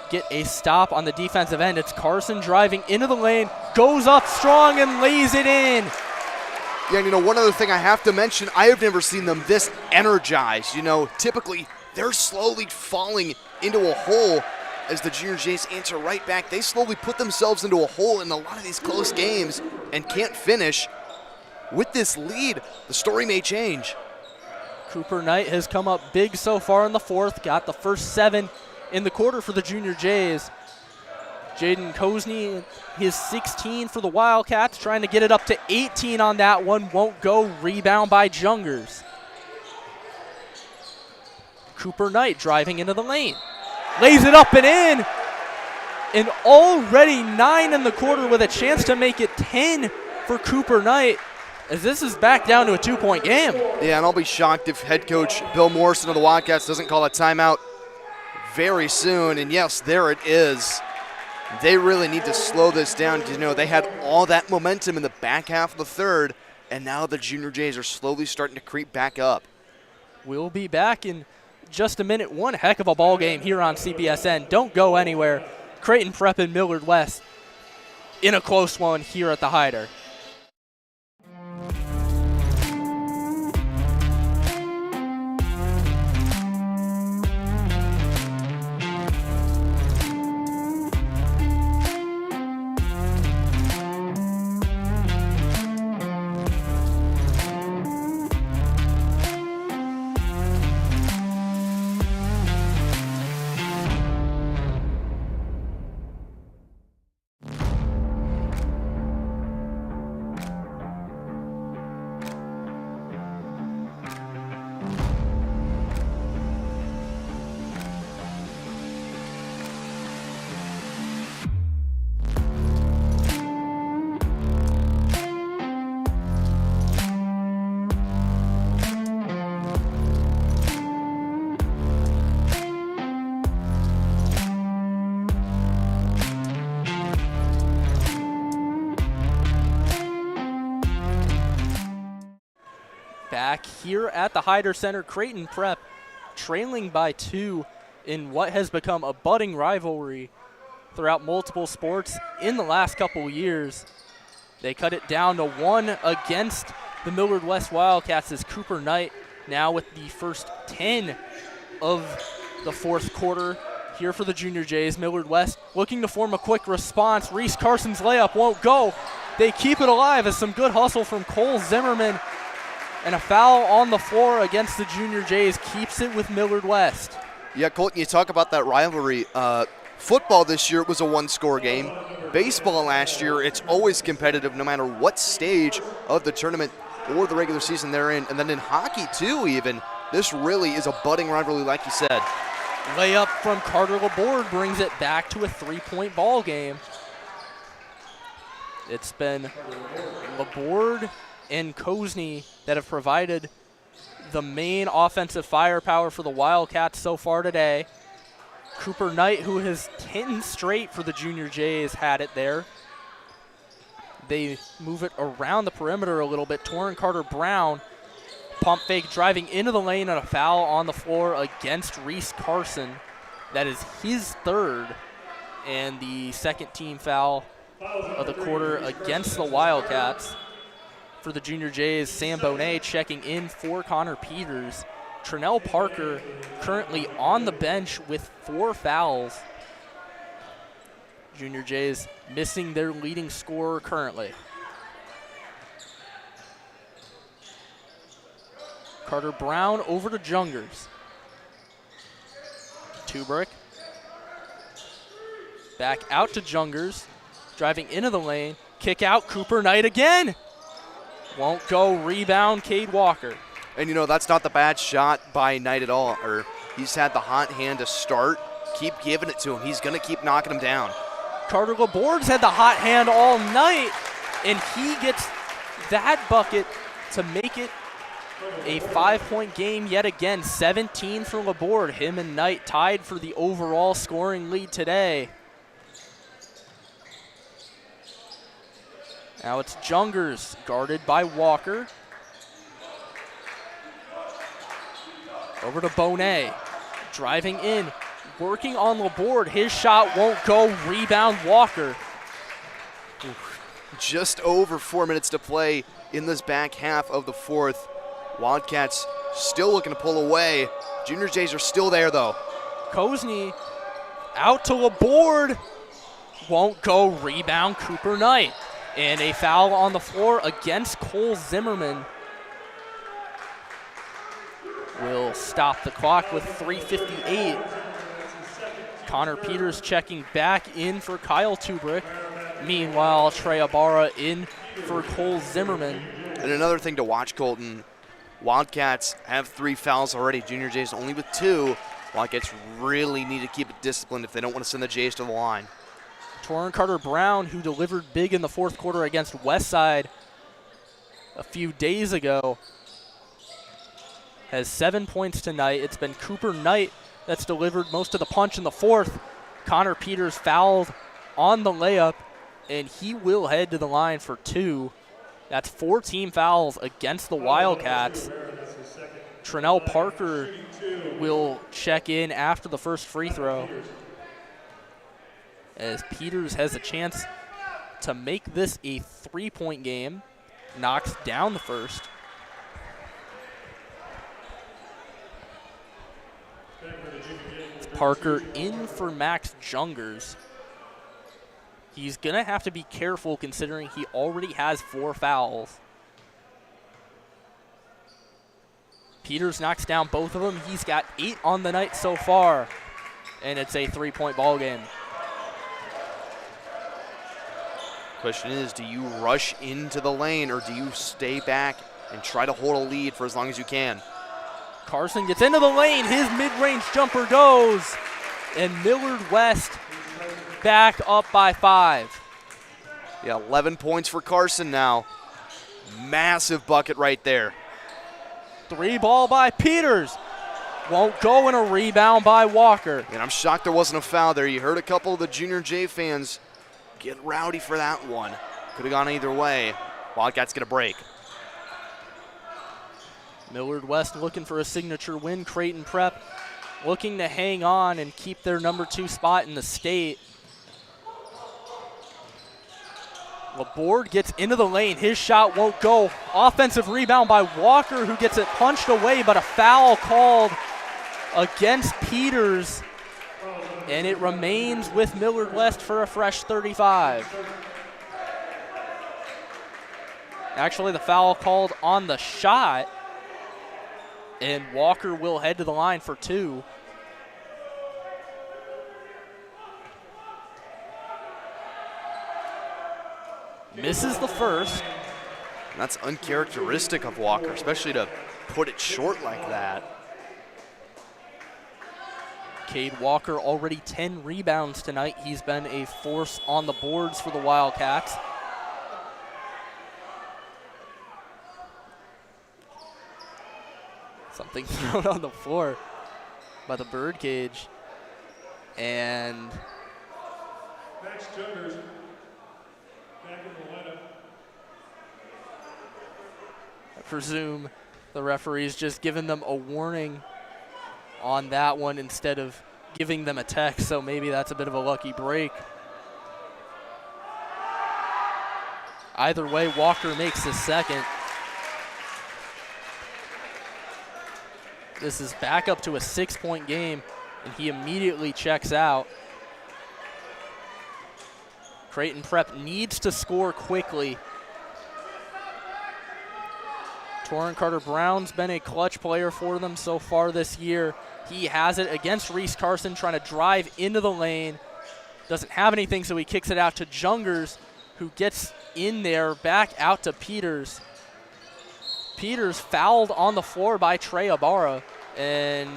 get a stop on the defensive end. It's Carson driving into the lane, goes up strong and lays it in. Yeah, and one other thing I have to mention, I have never seen them this energized. Typically they're slowly falling into a hole as the Junior Jays answer right back. They slowly put themselves into a hole in a lot of these close games and can't finish. With this lead, the story may change. Cooper Knight has come up big so far in the 4th, got the first 7 in the quarter for the Junior Jays. Jaden Kozney, his 16 for the Wildcats, trying to get it up to 18 on that one. Won't go. Rebound by Jungers. Cooper Knight driving into the lane. Lays it up and in. And already 9 in the quarter with a chance to make it 10 for Cooper Knight, as this is back down to a 2-point game. Yeah, and I'll be shocked if head coach Bill Morrison of the Wildcats doesn't call a timeout very soon. And yes, there it is. They really need to slow this down. They had all that momentum in the back half of the 3rd, and now the Junior Jays are slowly starting to creep back up. We'll be back in just a minute. One heck of a ball game here on CPSN. Don't go anywhere. Creighton Prep and Millard West in a close one here at the Hyder. back here at the Hyder Center. Creighton Prep trailing by 2 in what has become a budding rivalry throughout multiple sports in the last couple years. They cut it down to 1 against the Millard West Wildcats as Cooper Knight now with the first 10 of the fourth quarter here for the Junior Jays. Millard West looking to form a quick response. Reese Carson's layup won't go. They keep it alive as some good hustle from Cole Zimmerman, and a foul on the floor against the Junior Jays keeps it with Millard West. Yeah, Colton, you talk about that rivalry. Football this year was a one-score game. Baseball last year, it's always competitive no matter what stage of the tournament or the regular season they're in. And then in hockey, too, even, this really is a budding rivalry, like you said. Layup from Carter Laborde brings it back to a 3-point ball game. It's been Laborde and Kozney that have provided the main offensive firepower for the Wildcats so far today. Cooper Knight, who has 10 straight for the Junior Jays, had it there. They move it around the perimeter a little bit. Torrin Carter-Brown, pump fake driving into the lane, and a foul on the floor against Reese Carson. That is his third and the second team foul of the quarter against the Wildcats. For the Junior Jays, Sam Bonet checking in for Connor Peters. Trinell Parker currently on the bench with 4 fouls. Junior Jays missing their leading scorer currently. Carter Brown over to Jungers. Tubrick. Back out to Jungers. Driving into the lane. Kick out, Cooper Knight again. Won't go, rebound, Cade Walker. And, you know, that's not the bad shot by Knight at all. He's had the hot hand to start. Keep giving it to him. He's going to keep knocking him down. Carter Laborde's had the hot hand all night, and he gets that bucket to make it a 5-point game yet again. 17 for Laborde. Him and Knight tied for the overall scoring lead today. Now it's Jungers, guarded by Walker. Over to Bonet, driving in, working on Laborde. His shot won't go, rebound Walker. Just over 4 minutes to play in this back half of the fourth. Wildcats still looking to pull away. Junior Jays are still there, though. Kozney out to Laborde. Won't go, rebound Cooper Knight. And a foul on the floor against Cole Zimmerman. Will stop the clock with 3:58. Connor Peters checking back in for Kyle Tubrick. Meanwhile, Trey Ibarra in for Cole Zimmerman. And another thing to watch, Colton, Wildcats have 3 fouls already. Junior Jays only with 2. Wildcats really need to keep it disciplined if they don't want to send the Jays to the line. Torrin Carter-Brown, who delivered big in the fourth quarter against Westside a few days ago, has 7 points tonight. It's been Cooper Knight that's delivered most of the punch in the fourth. Connor Peters fouled on the layup, and he will head to the line for 2. That's 4 team fouls against the Wildcats. Trinell Parker will check in after the first free throw, as Peters has a chance to make this a 3-point game. Knocks down the first. Parker in for Max Jungers. He's going to have to be careful considering he already has 4 fouls. Peters knocks down both of them. He's got 8 on the night so far, and it's a 3-point ball game. Question is, do you rush into the lane or do you stay back and try to hold a lead for as long as you can? Carson gets into the lane. His mid-range jumper goes. And Millard West back up by 5. Yeah, 11 points for Carson now. Massive bucket right there. 3 ball by Peters. Won't go, in a rebound by Walker. And I'm shocked there wasn't a foul there. You heard a couple of the Junior J fans get rowdy for that one. Could have gone either way. Wildcats get a break. Millard West looking for a signature win. Creighton Prep looking to hang on and keep their number 2 spot in the state. Laborde gets into the lane. His shot won't go. Offensive rebound by Walker, who gets it punched away, but a foul called against Peters. And it remains with Millard West for a fresh 35. Actually, the foul called on the shot, and Walker will head to the line for 2. Misses the first. And that's uncharacteristic of Walker, especially to put it short like that. Cade Walker already 10 rebounds tonight. He's been a force on the boards for the Wildcats. Something thrown on the floor by the birdcage. And Max Jungers back in the lineup. I presume the referee's just given them a warning on that one instead of giving them a text, so maybe that's a bit of a lucky break. Either way, Walker makes his second. This is back up to a 6-point game, and he immediately checks out. Creighton Prep needs to score quickly. Torrin Carter-Brown's been a clutch player for them so far this year. He has it against Reese Carson, trying to drive into the lane. Doesn't have anything, so he kicks it out to Jungers, who gets in there, back out to Peters. Peters fouled on the floor by Trey Ibarra, and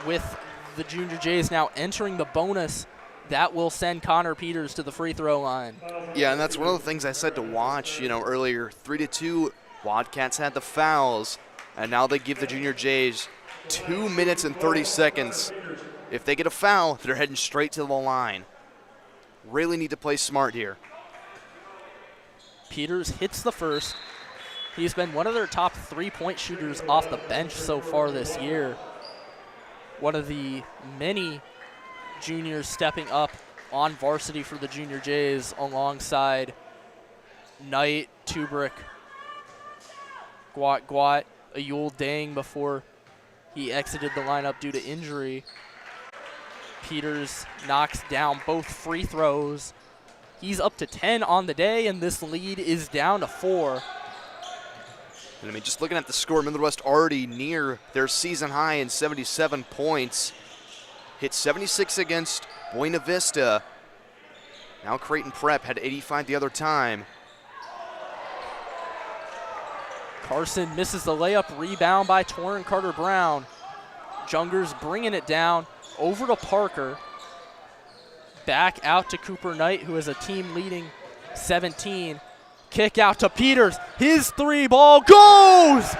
with the Junior Jays now entering the bonus, that will send Connor Peters to the free throw line. Yeah, and that's one of the things I said to watch, earlier. 3-2, Wildcats had the fouls, and now they give the Junior Jays 2 minutes and 30 seconds. If they get a foul, they're heading straight to the line. Really need to play smart here. Peters hits the first. He's been one of their top 3-point shooters off the bench so far this year. One of the many juniors stepping up on varsity for the Junior Jays alongside Knight, Tubrick, Gwat, Ayul Dang before he exited the lineup due to injury. Peters knocks down both free throws. He's up to 10 on the day, and this lead is down to 4. And just looking at the score, Millard West already near their season high in 77 points. Hit 76 against Buena Vista. Now Creighton Prep had 85 the other time. Carson misses the layup, rebound by Torrin Carter-Brown. Jungers bringing it down over to Parker. Back out to Cooper Knight, who has a team leading 17. Kick out to Peters. His 3-ball goes!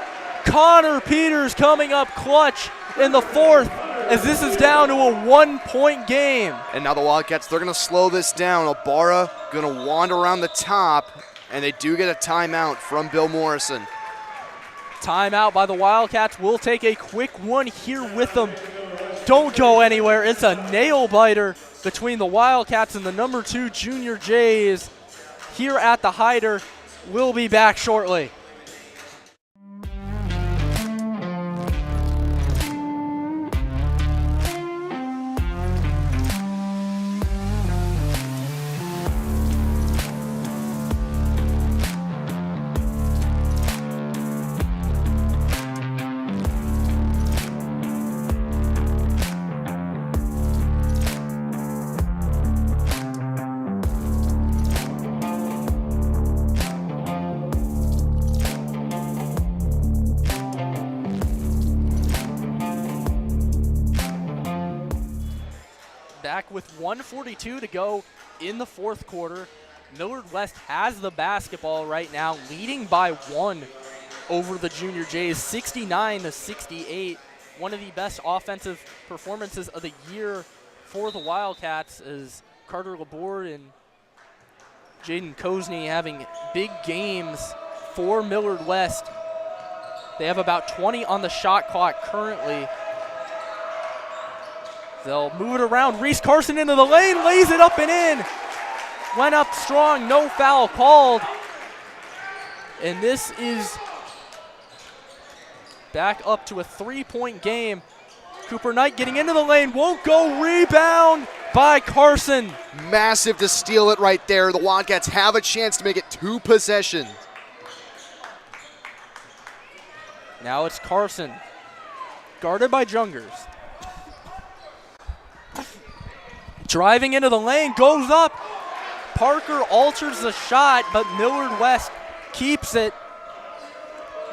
Connor Peters coming up clutch in the 4th, as this is down to a 1-point game. And now the Wildcats, they're going to slow this down. Ibarra going to wander around the top, and they do get a timeout from Bill Morrison. Timeout by the Wildcats. We'll take a quick one here with them. Don't go anywhere. It's a nail-biter between the Wildcats and the number 2 Junior Jays here at the Hyder. We'll be back shortly. Back with 1:42 to go in the 4th quarter. Millard West has the basketball right now, leading by 1 over the Junior Jays, 69-68. One of the best offensive performances of the year for the Wildcats, as Carter Laborde and Jaden Kozney having big games for Millard West. They have about 20 on the shot clock currently. They'll move it around. Reese Carson into the lane, lays it up and in. Went up strong, no foul called. And this is back up to a 3-point game. Cooper Knight getting into the lane, won't go, rebound by Carson. Massive to steal it right there. The Wildcats have a chance to make it 2 possessions. Now it's Carson, guarded by Jungers. Driving into the lane, goes up. Parker alters the shot, but Millard West keeps it.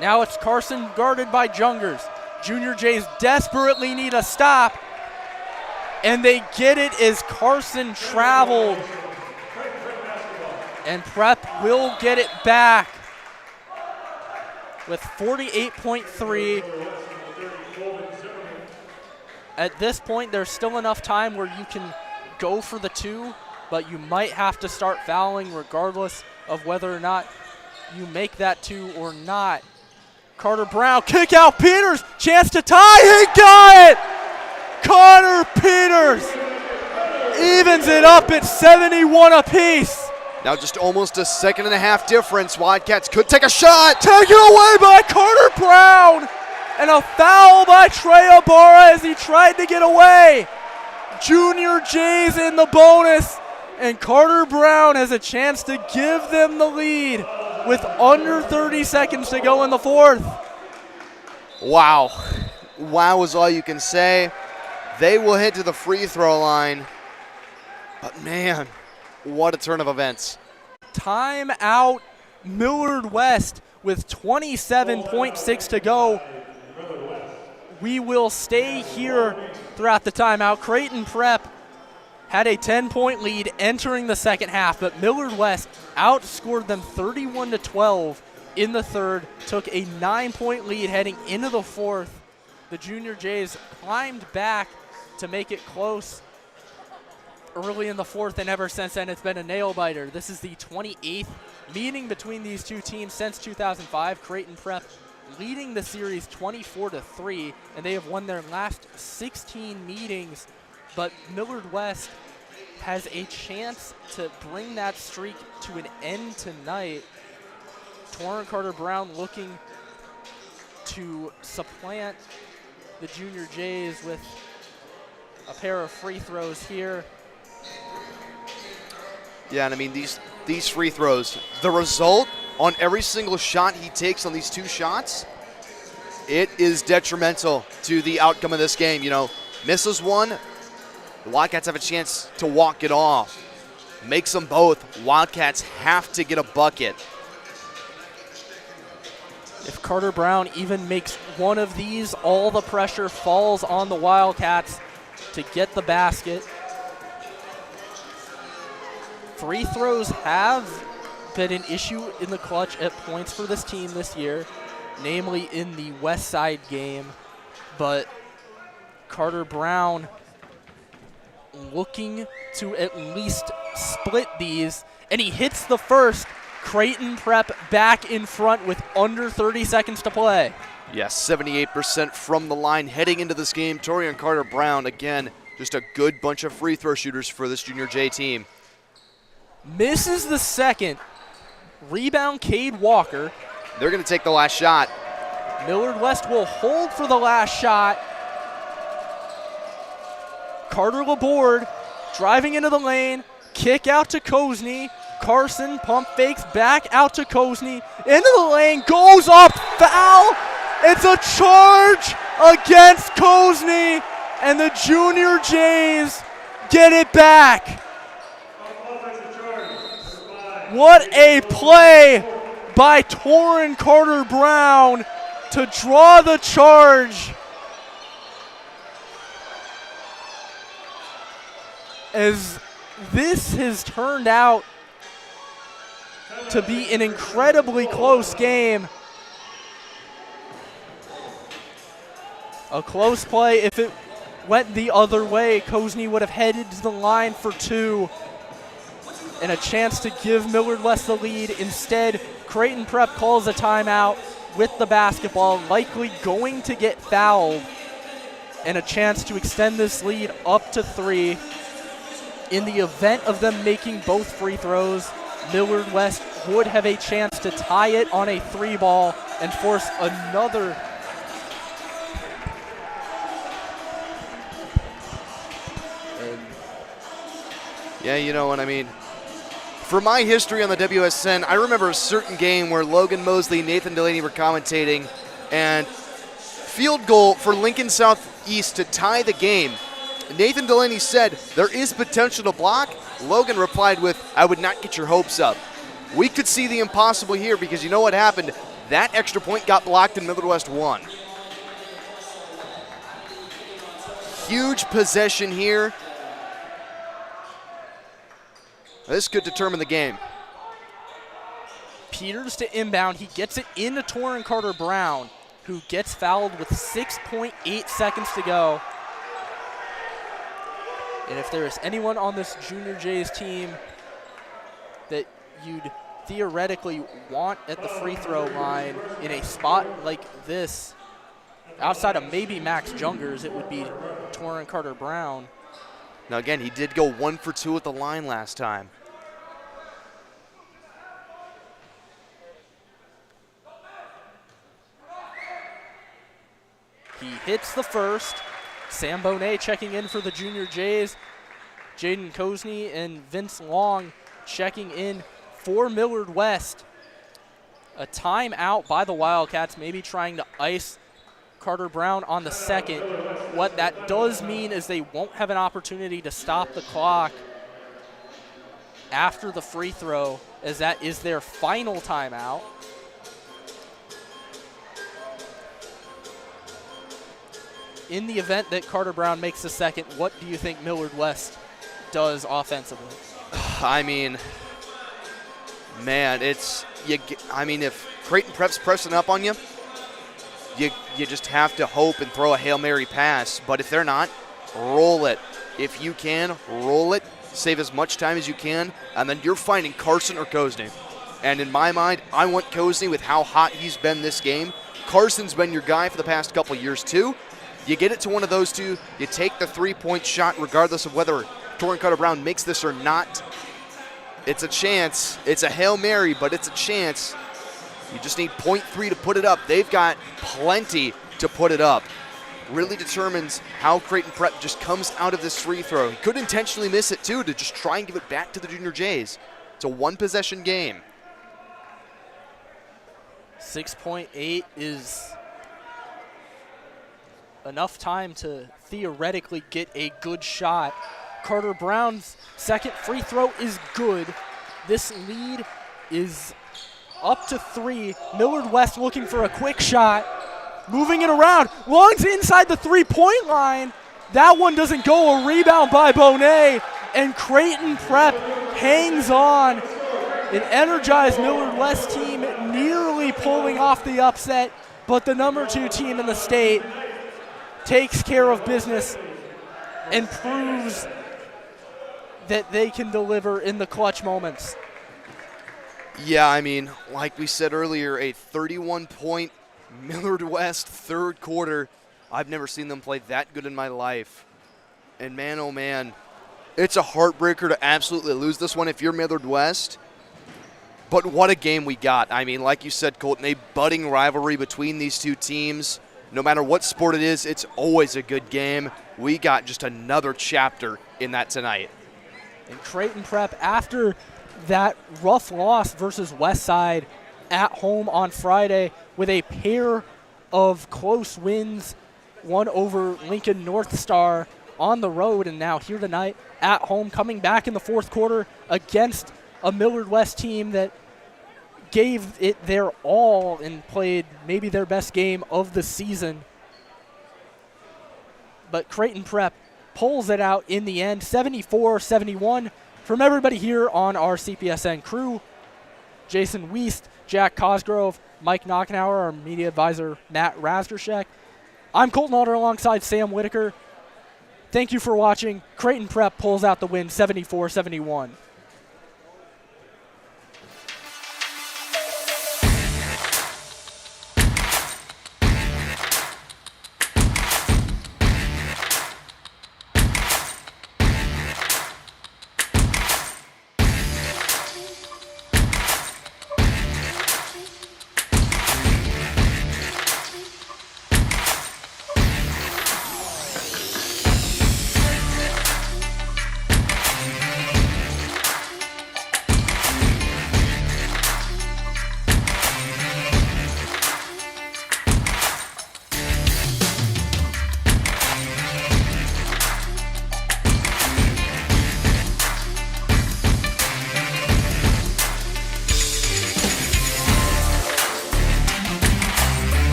Now it's Carson guarded by Jungers. Junior Jays desperately need a stop, and they get it as Carson traveled. And Prep will get it back with 48.3. At this point, there's still enough time where you can go for the 2, but you might have to start fouling regardless of whether or not you make that 2 or not. Carter Brown, kick out Peters, chance to tie, he got it! Connor Peters evens it up at 71 apiece. Now just almost a 1.5 difference. Wildcats could take a shot. Taken away by Carter Brown, and a foul by Trey Ibarra as he tried to get away. Junior Jays in the bonus, and Carter Brown has a chance to give them the lead with under 30 seconds to go in the 4th. Wow. Wow is all you can say. They will head to the free throw line. But man, what a turn of events. Timeout Millard West with 27.6 to go. We will stay here throughout the timeout. Creighton Prep had a 10-point lead entering the second half, but Millard West outscored them 31-12 in the 3rd, took a 9-point lead heading into the 4th. The Junior Jays climbed back to make it close early in the 4th, and ever since then it's been a nail-biter. This is the 28th meeting between these two teams since 2005. Creighton Prep leading the series 24-3, and they have won their last 16 meetings. But Millard West has a chance to bring that streak to an end tonight. Torrin Carter Brown looking to supplant the Junior Jays with a pair of free throws here. Yeah, and I mean, these free throws, the result on every single shot he takes on these 2 shots, it is detrimental to the outcome of this game. You know, misses one, the Wildcats have a chance to walk it off. Makes them both, Wildcats have to get a bucket. If Carter Brown even makes one of these, all the pressure falls on the Wildcats to get the basket. Free throws have been an issue in the clutch at points for this team this year, namely in the West Side game. But Carter Brown looking to at least split these, and he hits the first. Creighton Prep back in front with under 30 seconds to play. Yes, 78% from the line heading into this game. Torian Carter Brown, again, just a good bunch of free throw shooters for this Junior J team. Misses the second. Rebound, Cade Walker. They're going to take the last shot. Millard West will hold for the last shot. Carter Laborde driving into the lane. Kick out to Kozney. Carson pump fakes back out to Kozney. Into the lane, goes up, foul. It's a charge against Kozney, and the Junior Jays get it back. What a play by Torrin Carter Brown to draw the charge. As this has turned out to be an incredibly close game. A close play. If it went the other way, Kozney would have headed to the line for 2 and a chance to give Millard West the lead. Instead, Creighton Prep calls a timeout. with the basketball, likely going to get fouled, and a chance to extend this lead up to 3. In the event of them making both free throws, Millard West would have a chance to tie it on a 3-ball and force another. Yeah, you know what I mean. For my history on the WSN, I remember a certain game where Logan Mosley and Nathan Delaney were commentating, and field goal for Lincoln Southeast to tie the game. Nathan Delaney said, there is potential to block. Logan replied with, I would not get your hopes up. We could see the impossible here because you know what happened? That extra point got blocked and Millard West won. Huge possession here. This could determine the game. Peters to inbound. He gets it into Torrin Carter-Brown, who gets fouled with 6.8 seconds to go. And if there is anyone on this Junior Jays team that you'd theoretically want at the free throw line in a spot like this, outside of maybe Max Jungers, it would be Torrin Carter-Brown. Now again, he did go 1 for 2 at the line last time. He hits the first. Sam Bonet checking in for the Junior Jays. Jaden Kozney and Vince Long checking in for Millard West. A timeout by the Wildcats, maybe trying to ice Carter-Brown on the second. What that does mean is they won't have an opportunity to stop the clock after the free throw, as that is their final timeout. In the event that Carter-Brown makes the second, what do you think Millard West does offensively? I mean, man, if Creighton Prep's pressing up on you, you just have to hope and throw a Hail Mary pass. But if they're not, roll it. If you can, roll it. Save as much time as you can, and then you're finding Carson or Kozney. And in my mind, I want Kozney with how hot he's been this game. Carson's been your guy for the past couple years too. You get it to one of those two, you take the 3-point shot regardless of whether Torrin Carter-Brown makes this or not. It's a chance. It's a Hail Mary, but it's a chance. You just need 0.3 to put it up. They've got plenty to put it up. Really determines how Creighton Prep just comes out of this free throw. He could intentionally miss it too to just try and give it back to the Junior Jays. It's a one-possession game. 6.8 is enough time to theoretically get a good shot. Carter-Brown's second free throw is good. This lead is up to 3. Millard West looking for a quick shot. Moving it around. Long's inside the 3-point line. That one doesn't go. A rebound by Bonet. And Creighton Prep hangs on. An energized Millard West team nearly pulling off the upset, but the number 2 team in the state takes care of business and proves that they can deliver in the clutch moments. Yeah, I mean, like we said earlier, a 31-point Millard West third quarter. I've never seen them play that good in my life. And man, oh man, it's a heartbreaker to absolutely lose this one if you're Millard West. But what a game we got. I mean, like you said, Colton, a budding rivalry between these two teams. No matter what sport it is, it's always a good game. We got just another chapter in that tonight. And Creighton Prep, after that rough loss versus Westside at home on Friday, with a pair of close wins, one over Lincoln North Star on the road, and now here tonight at home, coming back in the fourth quarter against a Millard West team that gave it their all and played maybe their best game of the season. But Creighton Prep pulls it out in the end, 74-71. From everybody here on our CPSN crew, Jason Wiest, Jack Cosgrove, Mike Knockenauer, our media advisor, Matt Razdershek. I'm Colton Alder alongside Sam Whitaker. Thank you for watching. Creighton Prep pulls out the win, 74-71.